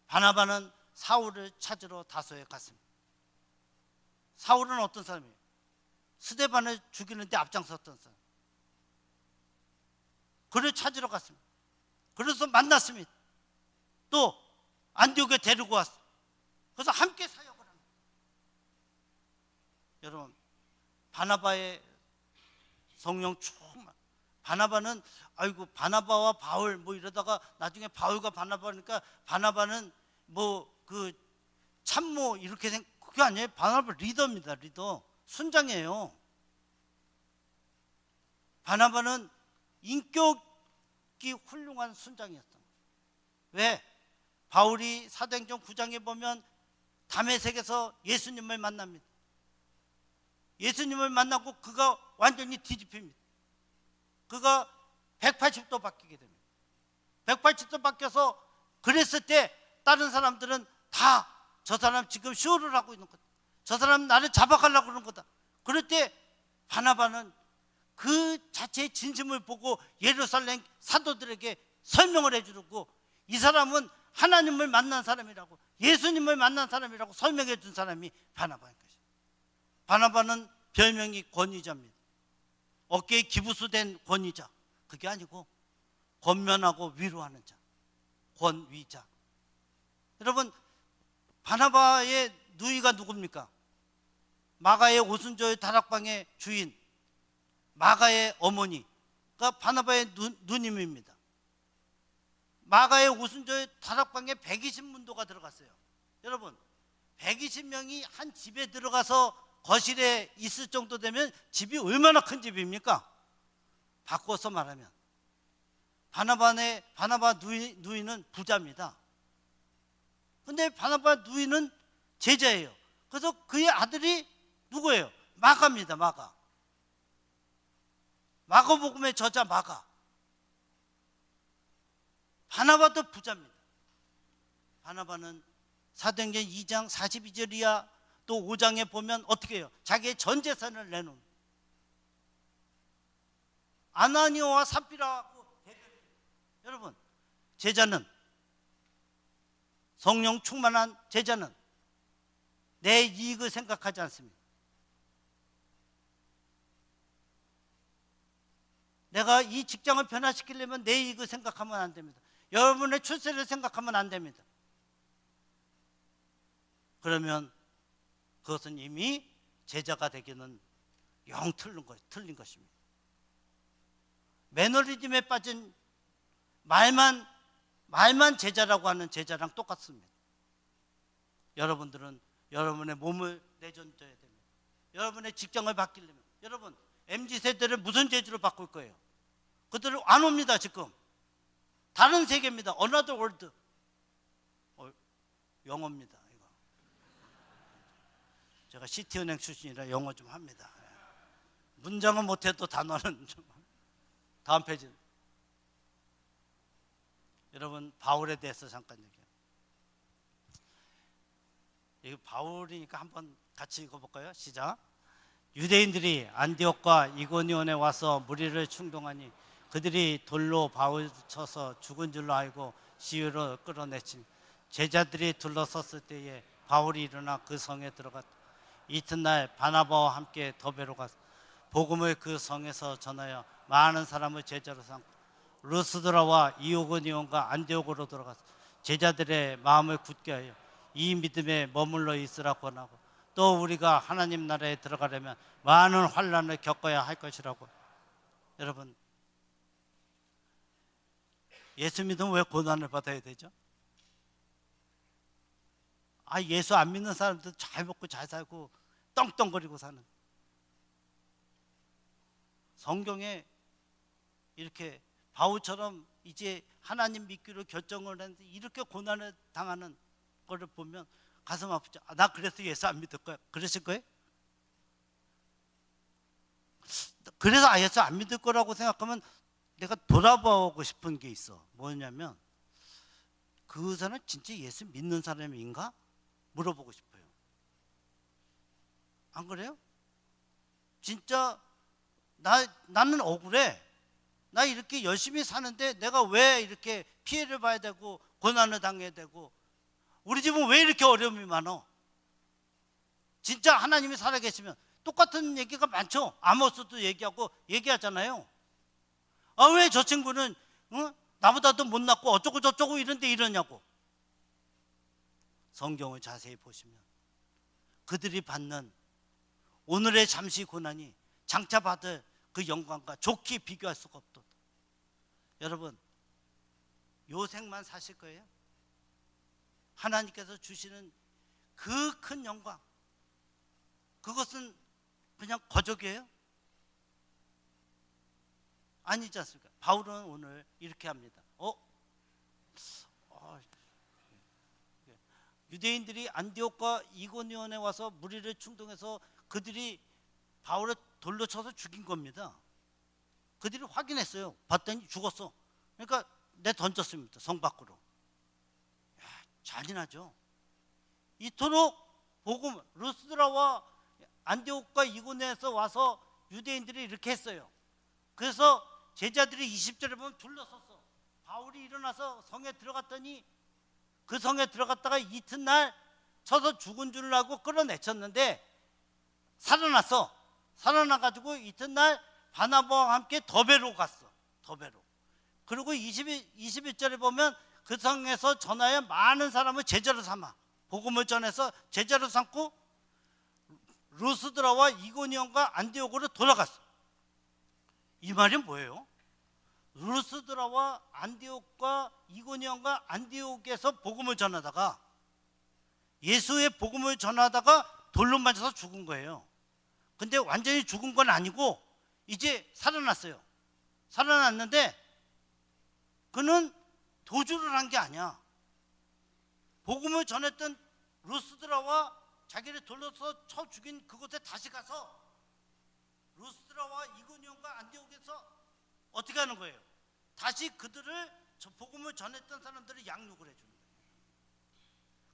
바나바는 사울을 찾으러 다소에 갔습니다. 사울은 어떤 사람이에요? 스데반을 죽이는데 앞장섰던 사람. 그를 찾으러 갔습니다. 그래서 만났습니다. 또 안디옥에 데리고 왔어요. 그래서 함께 사역을 합니다. 여러분, 바나바의 성령 충만. 바나바는 아이고 바나바와 바울 뭐 이러다가 나중에 바울과 바나바니까 바나바는 뭐 그 참모 이렇게 그게 아니에요. 바나바 리더입니다. 리더. 순장이에요. 바나바는 인격이 훌륭한 순장이었던 거예요. 왜? 바울이 사도행전 9장에 보면 다메섹에서 예수님을 만납니다. 예수님을 만나고 그가 완전히 뒤집힙니다. 그가 180도 바뀌게 됩니다. 180도 바뀌어서 그랬을 때 다른 사람들은 다 저 사람 지금 쇼를 하고 있는 거다. 저 사람 나를 잡아가려고 그러는 거다. 그럴 때 바나바는 그 자체의 진심을 보고 예루살렘 사도들에게 설명을 해주고 이 사람은 하나님을 만난 사람이라고 예수님을 만난 사람이라고 설명해 준 사람이 바나바인 것이에요. 바나바는 별명이 권위자입니다. 어깨에 기부수된 권위자. 그게 아니고 권면하고 위로하는 자. 권위자. 여러분, 바나바의 누이가 누굽니까? 마가의 오순절 다락방의 주인 마가의 어머니가 바나바의 누님입니다. 마가의 오순절 다락방에 120문도가 들어갔어요. 여러분, 120명이 한 집에 들어가서 거실에 있을 정도 되면 집이 얼마나 큰 집입니까? 바꿔서 말하면 바나바 누이는 부자입니다. 근데 바나바 누이는 제자예요. 그래서 그의 아들이 누구예요? 마가입니다. 마가복음의 저자 마가. 바나바도 부자입니다. 바나바는 사도행전 2장 42절 이하 또 5장에 보면 어떻게 해요? 자기의 전 재산을 내놓은. 아나니오와 삽비라하고 대결입니다. 여러분, 제자는 성령 충만한 제자는 내 이익을 생각하지 않습니다. 내가 이 직장을 변화시키려면 내 이익을 생각하면 안 됩니다. 여러분의 출세를 생각하면 안 됩니다. 그러면 그것은 이미 제자가 되기는 영 틀린 것입니다. 매너리즘에 빠진 말만 제자라고 하는 제자랑 똑같습니다. 여러분들은 여러분의 몸을 내던져야 됩니다. 여러분의 직장을 바뀌려면, 여러분 MZ세대를 무슨 재주로 바꿀 거예요? 그들은 안 옵니다. 지금 다른 세계입니다. Another world. 영어입니다. 이거 제가 시티은행 출신이라 영어 좀 합니다. 문장은 못해도 단어는 좀. 다음 페이지. 여러분 바울에 대해서 잠깐 얘기해요. 이거 바울이니까 한번 같이 읽어볼까요? 시작. 유대인들이 안디옥과 이고니온에 와서 무리를 충동하니 그들이 돌로 바울 쳐서 죽은 줄로 알고 시위로 끌어내친 제자들이 둘러섰을 때에 바울이 일어나 그 성에 들어갔다. 이튿날 바나바와 함께 더베로 가서 복음을 그 성에서 전하여 많은 사람을 제자로 삼고 루스드라와 이고니온과 안디옥으로 들어가서 제자들의 마음을 굳게 하여 이 믿음에 머물러 있으라 권하고 또 우리가 하나님 나라에 들어가려면 많은 환난을 겪어야 할 것이라고. 여러분 예수 믿으면 왜 고난을 받아야 되죠? 예수 안 믿는 사람들 잘 먹고 잘 살고 떵떵거리고 사는. 성경에 이렇게 바울처럼 이제 하나님 믿기로 결정을 했는데 이렇게 고난을 당하는 거를 보면 가슴 아프죠. 나 그래서 예수 안 믿을 거야. 그러실 거예요? 그래서 예수 안 믿을 거라고 생각하면 내가 돌아보고 싶은 게 있어. 뭐냐면 그 사람 진짜 예수 믿는 사람인가? 물어보고 싶어요. 안 그래요? 진짜 나는 억울해. 나 이렇게 열심히 사는데 내가 왜 이렇게 피해를 봐야 되고 고난을 당해야 되고 우리 집은 왜 이렇게 어려움이 많어? 진짜 하나님이 살아계시면 똑같은 얘기가 많죠. 아모스도 얘기하잖아요. 왜 저 친구는 나보다도 못났고 어쩌고 저쩌고 이런데 이러냐고. 성경을 자세히 보시면 그들이 받는 오늘의 잠시 고난이 장차 받을 그 영광과 좋게 비교할 수가 없도다. 여러분 요 생만 사실 거예요? 하나님께서 주시는 그 큰 영광, 그것은 그냥 거적이에요? 아니지 않습니까? 바울은 오늘 이렇게 합니다. 유대인들이 안디옥과 이고니온에 와서 무리를 충동해서 그들이 바울을 돌로 쳐서 죽인 겁니다. 그들이 확인했어요. 봤더니 죽었어. 그러니까 내던졌습니다. 성 밖으로. 잔인하죠. 이토록 복음, 루스드라와 안디옥과 이고니온에서 와서 유대인들이 이렇게 했어요. 그래서 제자들이 20절에 보면 둘러섰어. 바울이 일어나서 성에 들어갔더니 그 성에 들어갔다가 이튿날 쳐서 죽은 줄 알고 끌어내쳤는데 살아났어. 살아나가지고 이튿날 바나바와 함께 더베로 갔어. 더베로. 그리고 21절에 보면 그 성에서 전하여 많은 사람을 제자로 삼아 복음을 전해서 제자로 삼고 루스드라와 이고니온과 안디옥으로 돌아갔어. 이 말이 뭐예요? 루스드라와 안디옥과 이고니온과 안디옥에서 복음을 전하다가 예수의 복음을 전하다가 돌로 맞아서 죽은 거예요. 근데 완전히 죽은 건 아니고 이제 살아났어요. 살아났는데 그는 도주를 한 게 아니야. 복음을 전했던 루스드라와 자기를 돌려서 쳐 죽인 그곳에 다시 가서 루스드라와 이고니온과 안디옥에서 어떻게 하는 거예요? 다시 그들을 복음을 전했던 사람들을 양육을 해주는 거예요.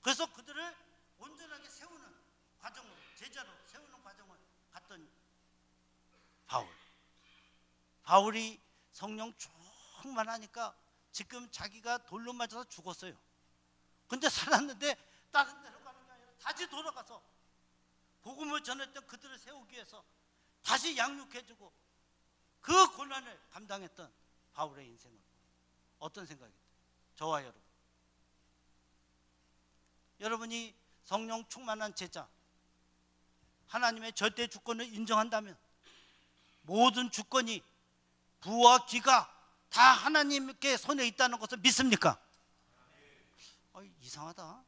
그래서 그들을 온전하게 세우는 과정으로, 제자로 세우는 과정을 갔던 바울이 성령 충만하니까 지금 자기가 돌로 맞아서 죽었어요. 근데 살았는데 다른 데로 가는 게 아니라 다시 돌아가서 복음을 전했던 그들을 세우기 위해서 다시 양육해주고 그 고난을 감당했던 바울의 인생은 어떤 생각이에요? 저와 여러분, 여러분이 성령 충만한 제자, 하나님의 절대 주권을 인정한다면 모든 주권이 부와 귀가 다 하나님께 손에 있다는 것을 믿습니까? 이상하다.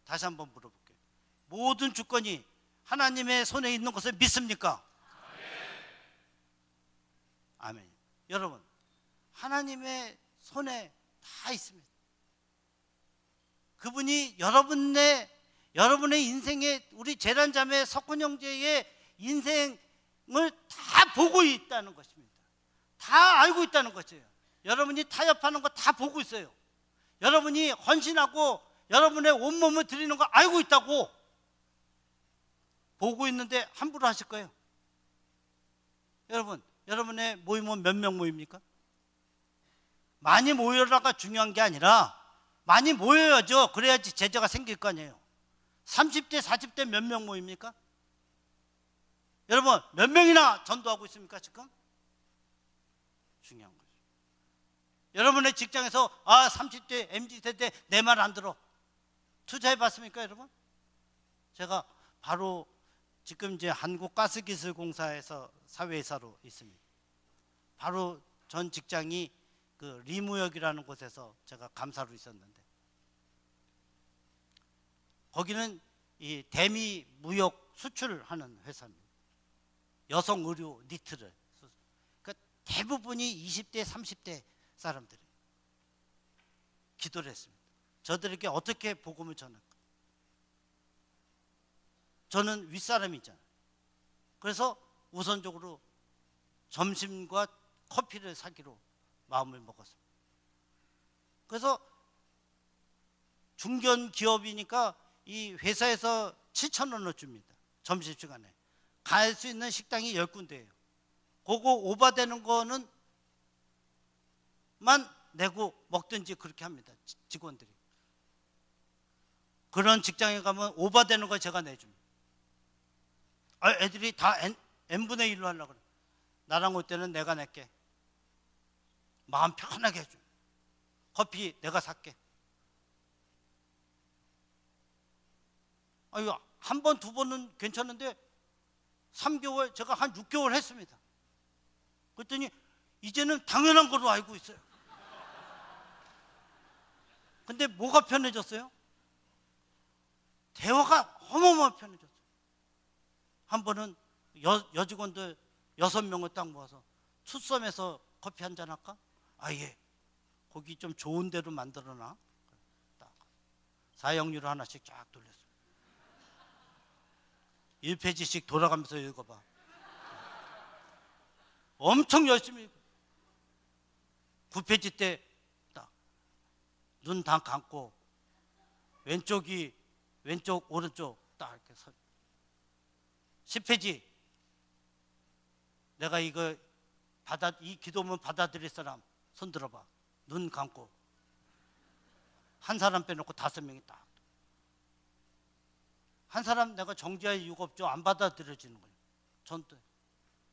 다시 한번 물어볼게요. 모든 주권이 하나님의 손에 있는 것을 믿습니까? 아멘. 여러분, 하나님의 손에 다 있습니다. 그분이 여러분의 인생에, 우리 재란자매 석훈 형제의 인생을 다 보고 있다는 것입니다. 다 알고 있다는 것이에요. 여러분이 타협하는 거 다 보고 있어요. 여러분이 헌신하고 여러분의 온몸을 드리는 거 알고 있다고. 보고 있는데 함부로 하실 거예요. 여러분, 여러분의 모임은 몇 명 모입니까? 많이 모여라가 중요한 게 아니라 많이 모여야죠. 그래야지 제자가 생길 거 아니에요. 30대, 40대 몇 명 모입니까? 여러분, 몇 명이나 전도하고 있습니까, 지금? 중요한 거죠. 여러분의 직장에서 30대 MZ세대 내 말 안 들어. 투자해 봤습니까, 여러분? 제가 바로 지금 이제 한국가스기술공사에서 사회이사로 있습니다. 바로 전 직장이 그 리무역이라는 곳에서 제가 감사로 있었는데, 거기는 이 대미 무역 수출하는 회사입니다. 여성 의류 니트를. 그러니까 대부분이 20대, 30대 사람들이 기도를 했습니다. 저들에게 어떻게 복음을 전할까? 저는 윗사람이잖아요. 그래서 우선적으로 점심과 커피를 사기로 마음을 먹었습니다. 그래서 중견 기업이니까 이 회사에서 7,000원을 줍니다. 점심시간에. 갈 수 있는 식당이 10군데예요. 그거 오바되는 거는 만 내고 먹든지 그렇게 합니다. 직원들이. 그런 직장에 가면 오바되는 거 제가 내줍니다. 애들이 다 n분의 1로 하려고 그래. 나랑 올 때는 내가 낼게. 마음 편하게 해줘. 커피 내가 살게. 이거 한 번, 두 번은 괜찮은데 3개월, 제가 한 6개월 했습니다. 그랬더니 이제는 당연한 걸로 알고 있어요. 근데 뭐가 편해졌어요? 대화가 어마어마하게 편해졌어요. 한 번은 여직원들 6명을 딱 모아서 투썸에서 커피 한잔 할까? 예. 거기 좀 좋은 데로 만들어놔. 딱 4영유로 하나씩 쫙 돌렸어요. 1페이지씩 돌아가면서 읽어봐. 엄청 열심히 읽어. 9페이지 때 딱 눈 다 감고 왼쪽 오른쪽 딱 이렇게 서. 10페이지 내가 이 기도문 받아들일 사람 손 들어봐. 눈 감고 한 사람 빼놓고 5명이 딱. 한 사람 내가 정지할 이유가 없죠. 안 받아들여지는 거예요.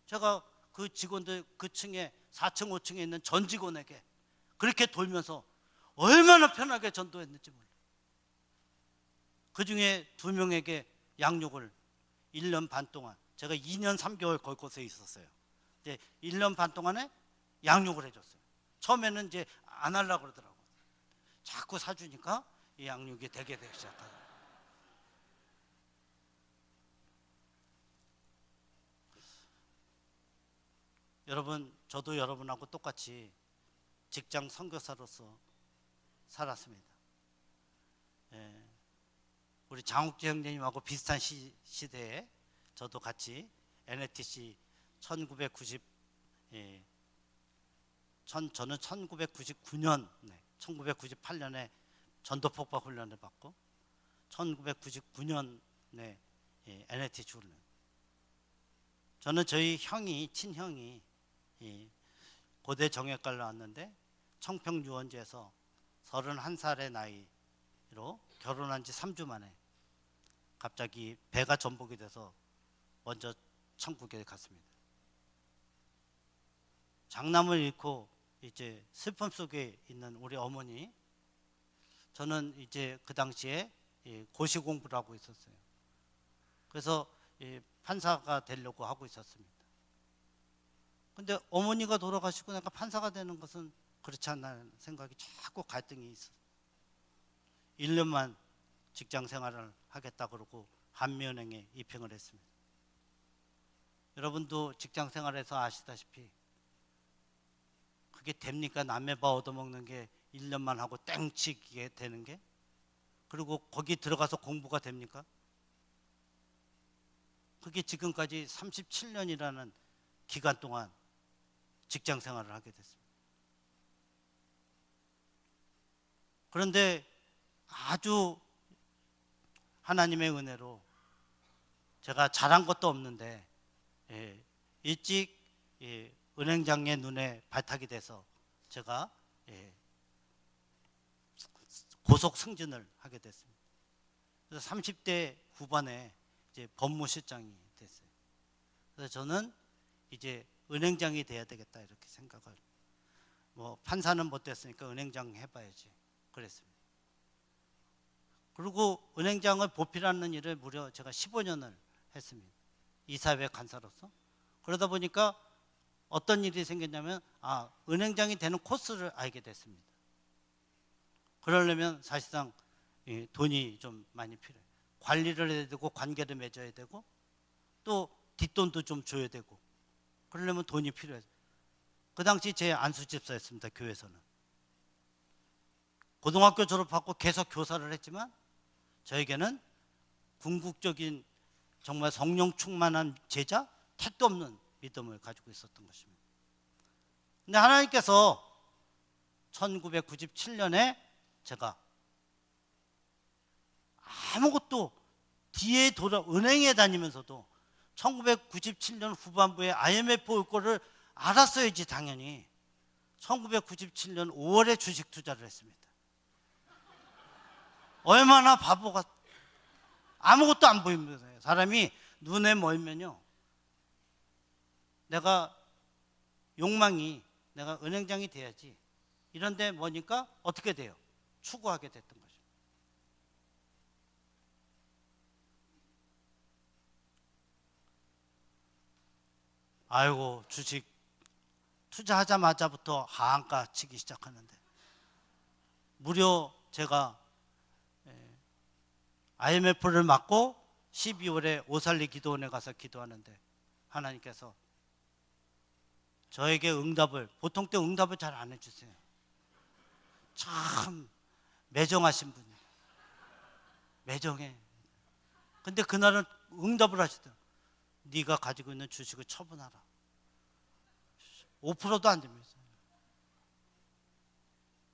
제가 그 직원들 그 층에 4층 5층에 있는 전 직원에게 그렇게 돌면서 얼마나 편하게 전도했는지 몰라요. 그중에 2명에게 양육을 1년 반 동안, 제가 2년 3개월 걸 곳에 있었어요. 이제 1년 반 동안에 양육을 해줬어요. 처음에는 이제 안 하려고 그러더라고요. 자꾸 사주니까 이 양육이 되기 시작하더라고요. 여러분, 저도 여러분하고 똑같이 직장 선교사로서 살았습니다. 우리 장욱재 형님하고 비슷한 시대에 저도 같이 NATC 1990, 저는 1999년, 1998년에 전도폭파 훈련을 받고 1999년에 NATC 훈련. 저는 저희 친형이 고대 정예과를 나왔는데 청평유원지에서 31살의 나이로 결혼한 지 3주 만에 갑자기 배가 전복이 돼서 먼저 천국에 갔습니다. 장남을 잃고 이제 슬픔 속에 있는 우리 어머니, 저는 이제 그 당시에 고시 공부를 하고 있었어요. 그래서 판사가 되려고 하고 있었습니다. 근데 어머니가 돌아가시고 내가 판사가 되는 것은 그렇지 않나는 생각이 자꾸 갈등이 있어요. 1년만 직장 생활을 하겠다 그러고 한미은행에 입행을 했습니다. 여러분도 직장 생활에서 아시다시피 그게 됩니까? 남의 밥 얻어먹는 게 1년만 하고 땡치게 되는 게? 그리고 거기 들어가서 공부가 됩니까? 그게 지금까지 37년이라는 기간 동안 직장 생활을 하게 됐습니다. 그런데 아주 하나님의 은혜로 제가 잘한 것도 없는데 일찍 은행장의 눈에 발탁이 돼서 제가 고속 승진을 하게 됐습니다. 그래서 30대 후반에 이제 법무실장이 됐어요. 그래서 저는 이제 은행장이 돼야 되겠다 이렇게 생각을, 뭐 판사는 못 됐으니까 은행장 해봐야지 그랬습니다. 그리고 은행장을 보필하는 일을 무려 제가 15년을 했습니다. 이사회 간사로서. 그러다 보니까 어떤 일이 생겼냐면 은행장이 되는 코스를 알게 됐습니다. 그러려면 사실상 돈이 좀 많이 필요해요. 관리를 해야 되고 관계를 맺어야 되고 또 뒷돈도 좀 줘야 되고 그러려면 돈이 필요해요. 그 당시 제 안수집사였습니다. 교회에서는. 고등학교 졸업하고 계속 교사를 했지만 저에게는 궁극적인 정말 성령 충만한 제자, 택도 없는 믿음을 가지고 있었던 것입니다. 근데 하나님께서 1997년에 제가 아무것도 뒤에 은행에 다니면서도 1997년 후반부에 IMF 올 거를 알았어야지 당연히 1997년 5월에 주식 투자를 했습니다. 얼마나 바보가, 아무것도 안 보입니다. 사람이 눈에 멀면요, 내가 욕망이 내가 은행장이 돼야지 이런데 뭐니까 어떻게 돼요? 추구하게 됐던 거죠. 아이고, 주식 투자하자마자부터 하한가 치기 시작하는데 무려 제가 IMF를 맞고 12월에 오살리 기도원에 가서 기도하는데 하나님께서 저에게 응답을, 보통 때 응답을 잘 안 해주세요. 참 매정하신 분이에요. 매정해. 근데 그날은 응답을 하시더라고요. 네가 가지고 있는 주식을 처분하라. 5%도 안 됩니다.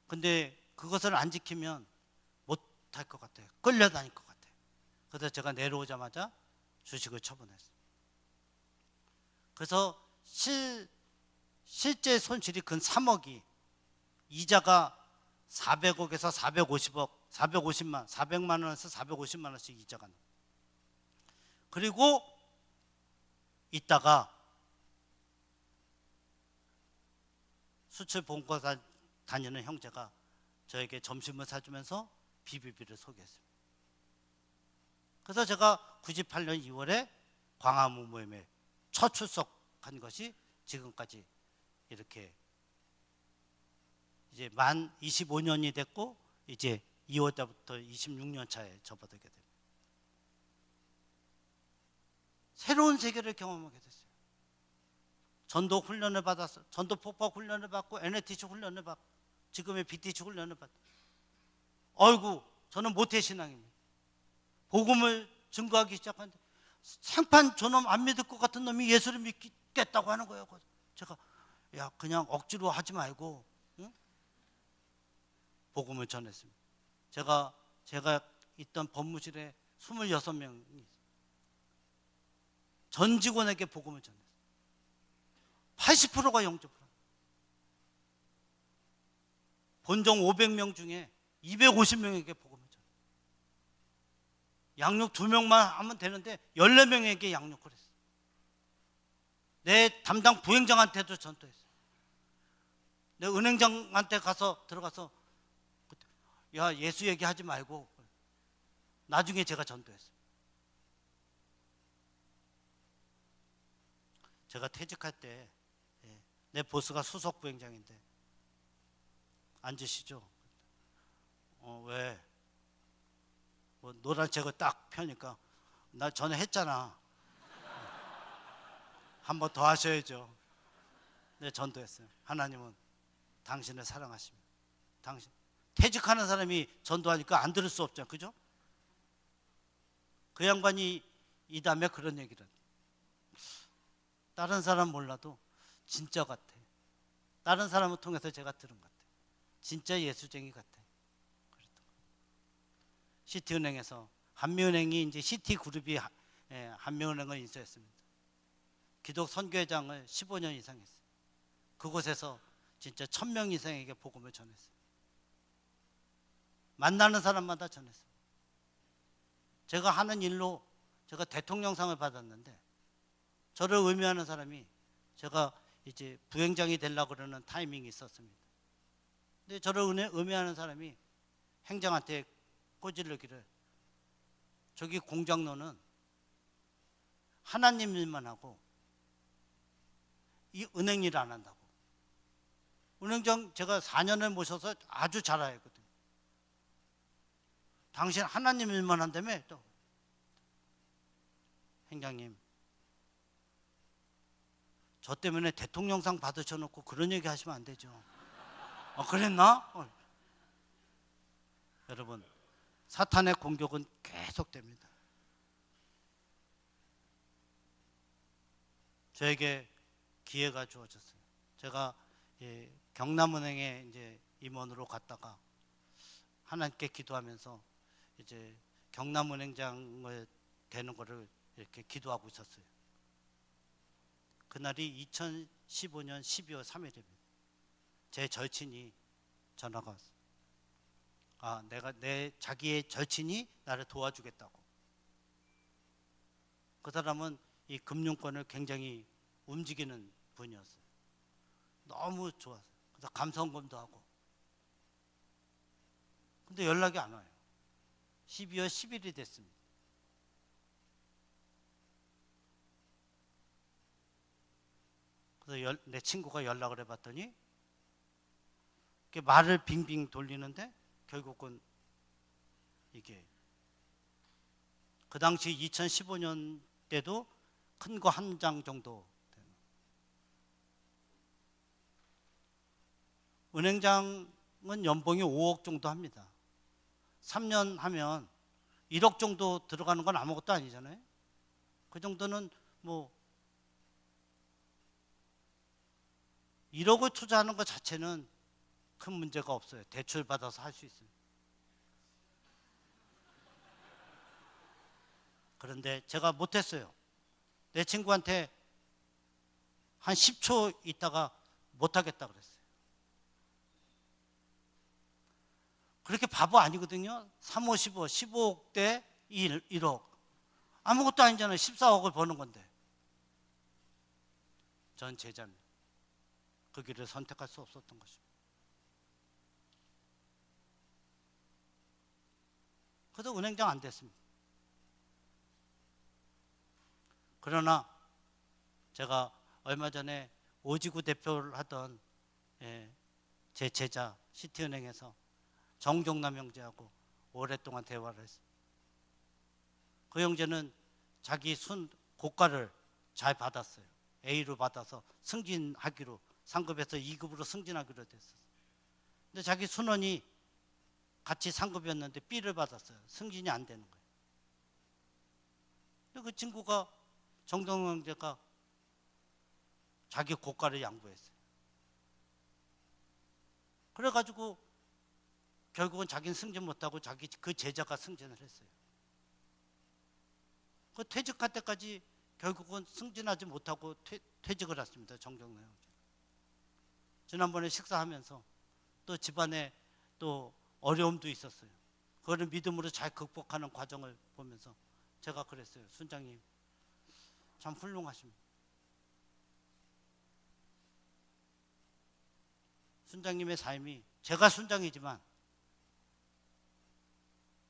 근데 그것을 안 지키면 못할 것 같아요. 끌려다닐 것 같아요. 그래서 제가 내려오자마자 주식을 처분했어요. 그래서 실제 손실이 근 3억이 이자가 400억에서 450억, 400만 원에서 450만 원씩 이자가 나요. 그리고 있다가 수출 본과 다니는 형제가 저에게 점심을 사주면서 비비비를 소개했습니다. 그래서 제가 98년 2월에 광화문 모임에 첫 출석한 것이 지금까지 이렇게 이제 만 25년이 됐고 이제 2월 때부터 26년 차에 접어들게 됩니다. 새로운 세계를 경험하게 됐어요. 전도 훈련을 받았어. 전도 폭박 훈련을 받고 NATC 훈련을 받고 지금의 BTC 훈련을 받고. 아이고, 저는 모태신앙입니다. 복음을 증거하기 시작하는데 생판 저놈 안 믿을 것 같은 놈이 예수를 믿겠다고 하는 거예요. 제가 그냥 억지로 하지 말고 응? 복음을 전했습니다. 제가 있던 법무실에 26명이 전 직원에게 복음을 전했어요. 80%가 영접. 본정 500명 중에 250명에게 복음을 전했어요. 양육 2명만 하면 되는데 14명에게 양육을 했어요. 내 담당 부행장한테도 전도했어요. 내 은행장한테 들어가서 야, 예수 얘기하지 말고 나중에 제가 전도했어요. 제가 퇴직할 때 내 보스가 수석 부행장인데 앉으시죠. 왜? 뭐 노란 책을 딱 펴니까 나 전에 했잖아. 한 번 더 하셔야죠. 네, 전도했어요. 하나님은 당신을 사랑하십니다. 당신 퇴직하는 사람이 전도하니까 안 들을 수 없잖아, 그죠? 그 양반이 이 다음에 그런 얘기를 다른 사람 몰라도 진짜 같아. 다른 사람을 통해서 제가 들은 것 같아. 진짜 예수쟁이 같아. 시티은행에서 한미은행이 이제 시티그룹이 한미은행을 인수했습니다. 기독 선교회장을 15년 이상 했어요. 그곳에서 진짜 1000명 이상에게 복음을 전했어요. 만나는 사람마다 전했어요. 제가 하는 일로 제가 대통령상을 받았는데 저를 의미하는 사람이 제가 이제 부행장이 되려고 그러는 타이밍이 있었습니다. 근데 저를 의미하는 사람이 행장한테 꼬질르기를 저기 공장로는 하나님 일만 하고 이 은행 일 안 한다고. 은행장 제가 4년을 모셔서 아주 잘 알거든요. 당신 하나님 일만 한다며? 또 행장님, 저 때문에 대통령상 받으셔놓고 그런 얘기 하시면 안 되죠. 그랬나? 여러분, 사탄의 공격은 계속됩니다. 저에게 기회가 주어졌어요. 제가 경남은행에 이제 임원으로 갔다가 하나님께 기도하면서 이제 경남은행장을 되는 거를 이렇게 기도하고 있었어요. 그날이 2015년 12월 3일입니다. 제 절친이 전화가 왔어요. 자기의 절친이 나를 도와주겠다고. 그 사람은 이 금융권을 굉장히 움직이는 분이었어요. 너무 좋았어요. 그래서 감성검도 하고. 근데 연락이 안 와요. 12월 10일이 됐습니다. 그래서 내 친구가 연락을 해봤더니 말을 빙빙 돌리는데 결국은 이게 그 당시 2015년 때도 큰 거 한 장 정도 되는. 은행장은 연봉이 5억 정도 합니다. 3년 하면 1억 정도 들어가는 건 아무것도 아니잖아요. 그 정도는 뭐 1억을 투자하는 것 자체는 큰 문제가 없어요. 대출 받아서 할 수 있어요. 그런데 제가 못했어요. 내 친구한테 한 10초 있다가 못하겠다 그랬어요. 그렇게 바보 아니거든요. 3, 5, 15, 15억 대 1억. 아무것도 아니잖아요. 14억을 버는 건데. 전 제자입니다. 그 길을 선택할 수 없었던 것입니다. 그래도 은행장 안 됐습니다. 그러나 제가 얼마 전에 오지구 대표를 하던 제 제자 시티은행에서 정종남 형제하고 오랫동안 대화를 했어요. 그 형제는 자기 고과를 잘 받았어요. A로 받아서 승진하기로 상급에서 2급으로 승진하기로 됐었어요. 근데 자기 순원이 같이 상급이었는데 B를 받았어요. 승진이 안 되는 거예요. 근데 그 친구가 정동영 형제가 자기 고과를 양보했어요. 그래가지고 결국은 자기는 승진 못하고 그 제자가 승진을 했어요. 그 퇴직할 때까지 결국은 승진하지 못하고 퇴직을 했습니다. 정동영 형제. 지난번에 식사하면서 또 집안에 또 어려움도 있었어요. 그거를 믿음으로 잘 극복하는 과정을 보면서 제가 그랬어요. 순장님 참 훌륭하십니다. 순장님의 삶이 제가 순장이지만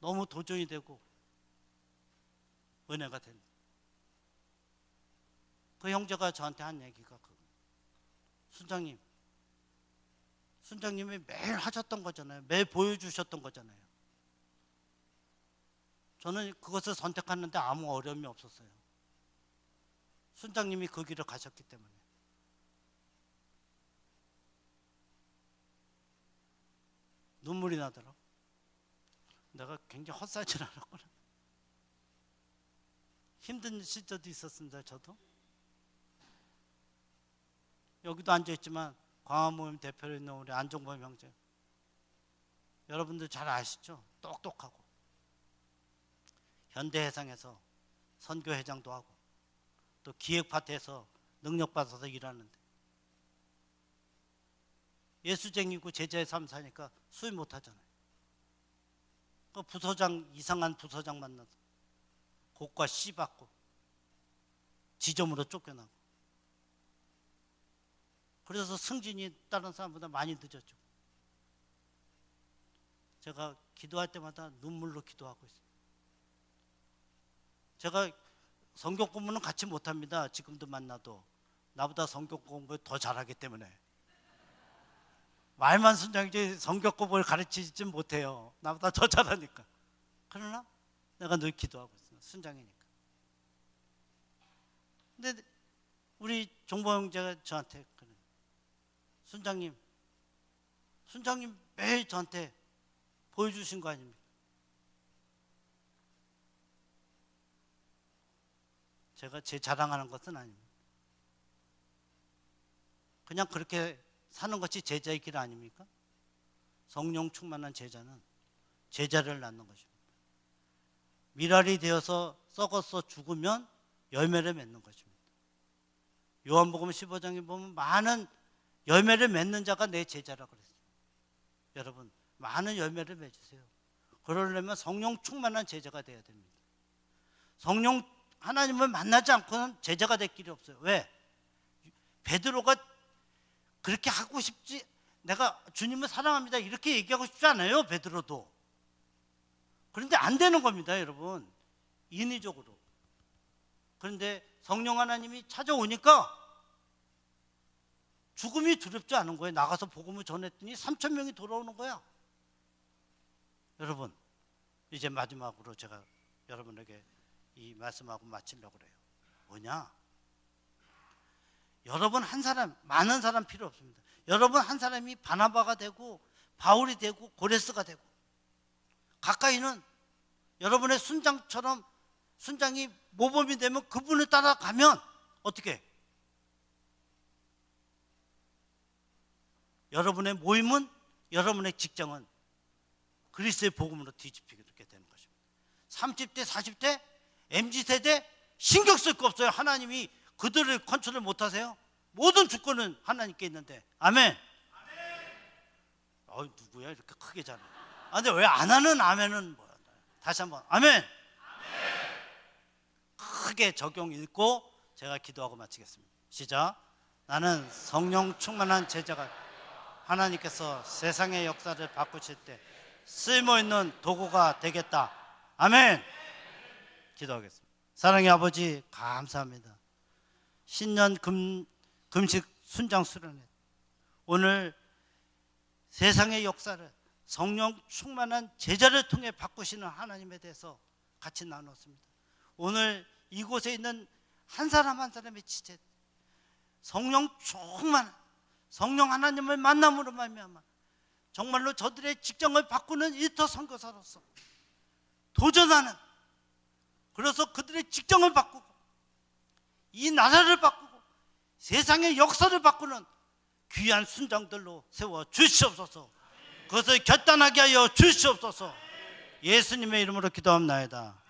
너무 도전이 되고 은혜가 됩니다. 그 형제가 저한테 한 얘기가 순장님이 매일 하셨던 거잖아요. 매일 보여주셨던 거잖아요. 저는 그것을 선택하는데 아무 어려움이 없었어요. 순장님이 그 길을 가셨기 때문에. 눈물이 나더라고. 내가 굉장히 헛살질 않았구나. 힘든 시절도 있었습니다. 저도 여기도 앉아있지만 광화모임 대표로 있는 우리 안종범 형제, 여러분들 잘 아시죠? 똑똑하고 현대해상에서 선교회장도 하고 또 기획파트에서 능력받아서 일하는데 예수쟁이고 제자의 삶 사니까 수입 못하잖아요. 그 부서장, 이상한 부서장 만나서 곡과 씨 받고 지점으로 쫓겨나고, 그래서 승진이 다른 사람보다 많이 늦었죠. 제가 기도할 때마다 눈물로 기도하고 있어요. 제가 성경 공부는 같이 못합니다. 지금도 만나도 나보다 성경 공부 더 잘하기 때문에 말만 순장이지 성경 공부를 가르치지 못해요. 나보다 더 잘하니까. 그러나 내가 늘 기도하고 있어요. 순장이니까. 근데 우리 종보 형제가 저한테 그래. 순장님 매일 저한테 보여주신 거 아닙니까? 제가 제 자랑하는 것은 아닙니다. 그냥 그렇게 사는 것이 제자의 길 아닙니까? 성령 충만한 제자는 제자를 낳는 것입니다. 밀알이 되어서 썩어서 죽으면 열매를 맺는 것입니다. 요한복음 15장에 보면 많은 열매를 맺는 자가 내 제자라고 그랬어요. 여러분, 많은 열매를 맺으세요. 그러려면 성령 충만한 제자가 되어야 됩니다. 성령 하나님을 만나지 않고는 제자가 될 길이 없어요. 왜? 베드로가 그렇게 하고 싶지, 내가 주님을 사랑합니다 이렇게 얘기하고 싶지 않아요. 베드로도. 그런데 안 되는 겁니다, 여러분. 인위적으로. 그런데 성령 하나님이 찾아오니까 죽음이 두렵지 않은 거예요. 나가서 복음을 전했더니 3,000명이 돌아오는 거야. 여러분, 이제 마지막으로 제가 여러분에게 이 말씀하고 마치려고 그래요. 뭐냐? 여러분 한 사람, 많은 사람 필요 없습니다. 여러분 한 사람이 바나바가 되고 바울이 되고 고레스가 되고, 가까이는 여러분의 순장처럼 순장이 모범이 되면 그분을 따라가면 어떻게? 여러분의 모임은, 여러분의 직장은 그리스도의 복음으로 뒤집히게 되는 것입니다. 30대, 40대, MZ세대 신경 쓸 거 없어요. 하나님이 그들을 컨트롤 못하세요. 모든 주권은 하나님께 있는데. 아멘. 누구야 이렇게 크게 잘해. 근데 왜 안 하는 아멘은 뭐야? 다시 한번 아멘. 크게 적용 읽고 제가 기도하고 마치겠습니다. 시작. 나는 성령 충만한 제자가 하나님께서 세상의 역사를 바꾸실 때 쓸모있는 도구가 되겠다. 아멘. 기도하겠습니다. 사랑의 아버지, 감사합니다. 신년 금식 순장 수련회, 오늘 세상의 역사를 성령 충만한 제자를 통해 바꾸시는 하나님에 대해서 같이 나눴습니다. 오늘 이곳에 있는 한 사람 한 사람의 지체, 성령 충만한 성령 하나님을 만남으로 말미암아 정말로 저들의 직장을 바꾸는 일터 선교사로서 도전하는, 그래서 그들의 직장을 바꾸고 이 나라를 바꾸고 세상의 역사를 바꾸는 귀한 순장들로 세워 주시옵소서. 그것을 결단하게 하여 주시옵소서. 예수님의 이름으로 기도합나이다.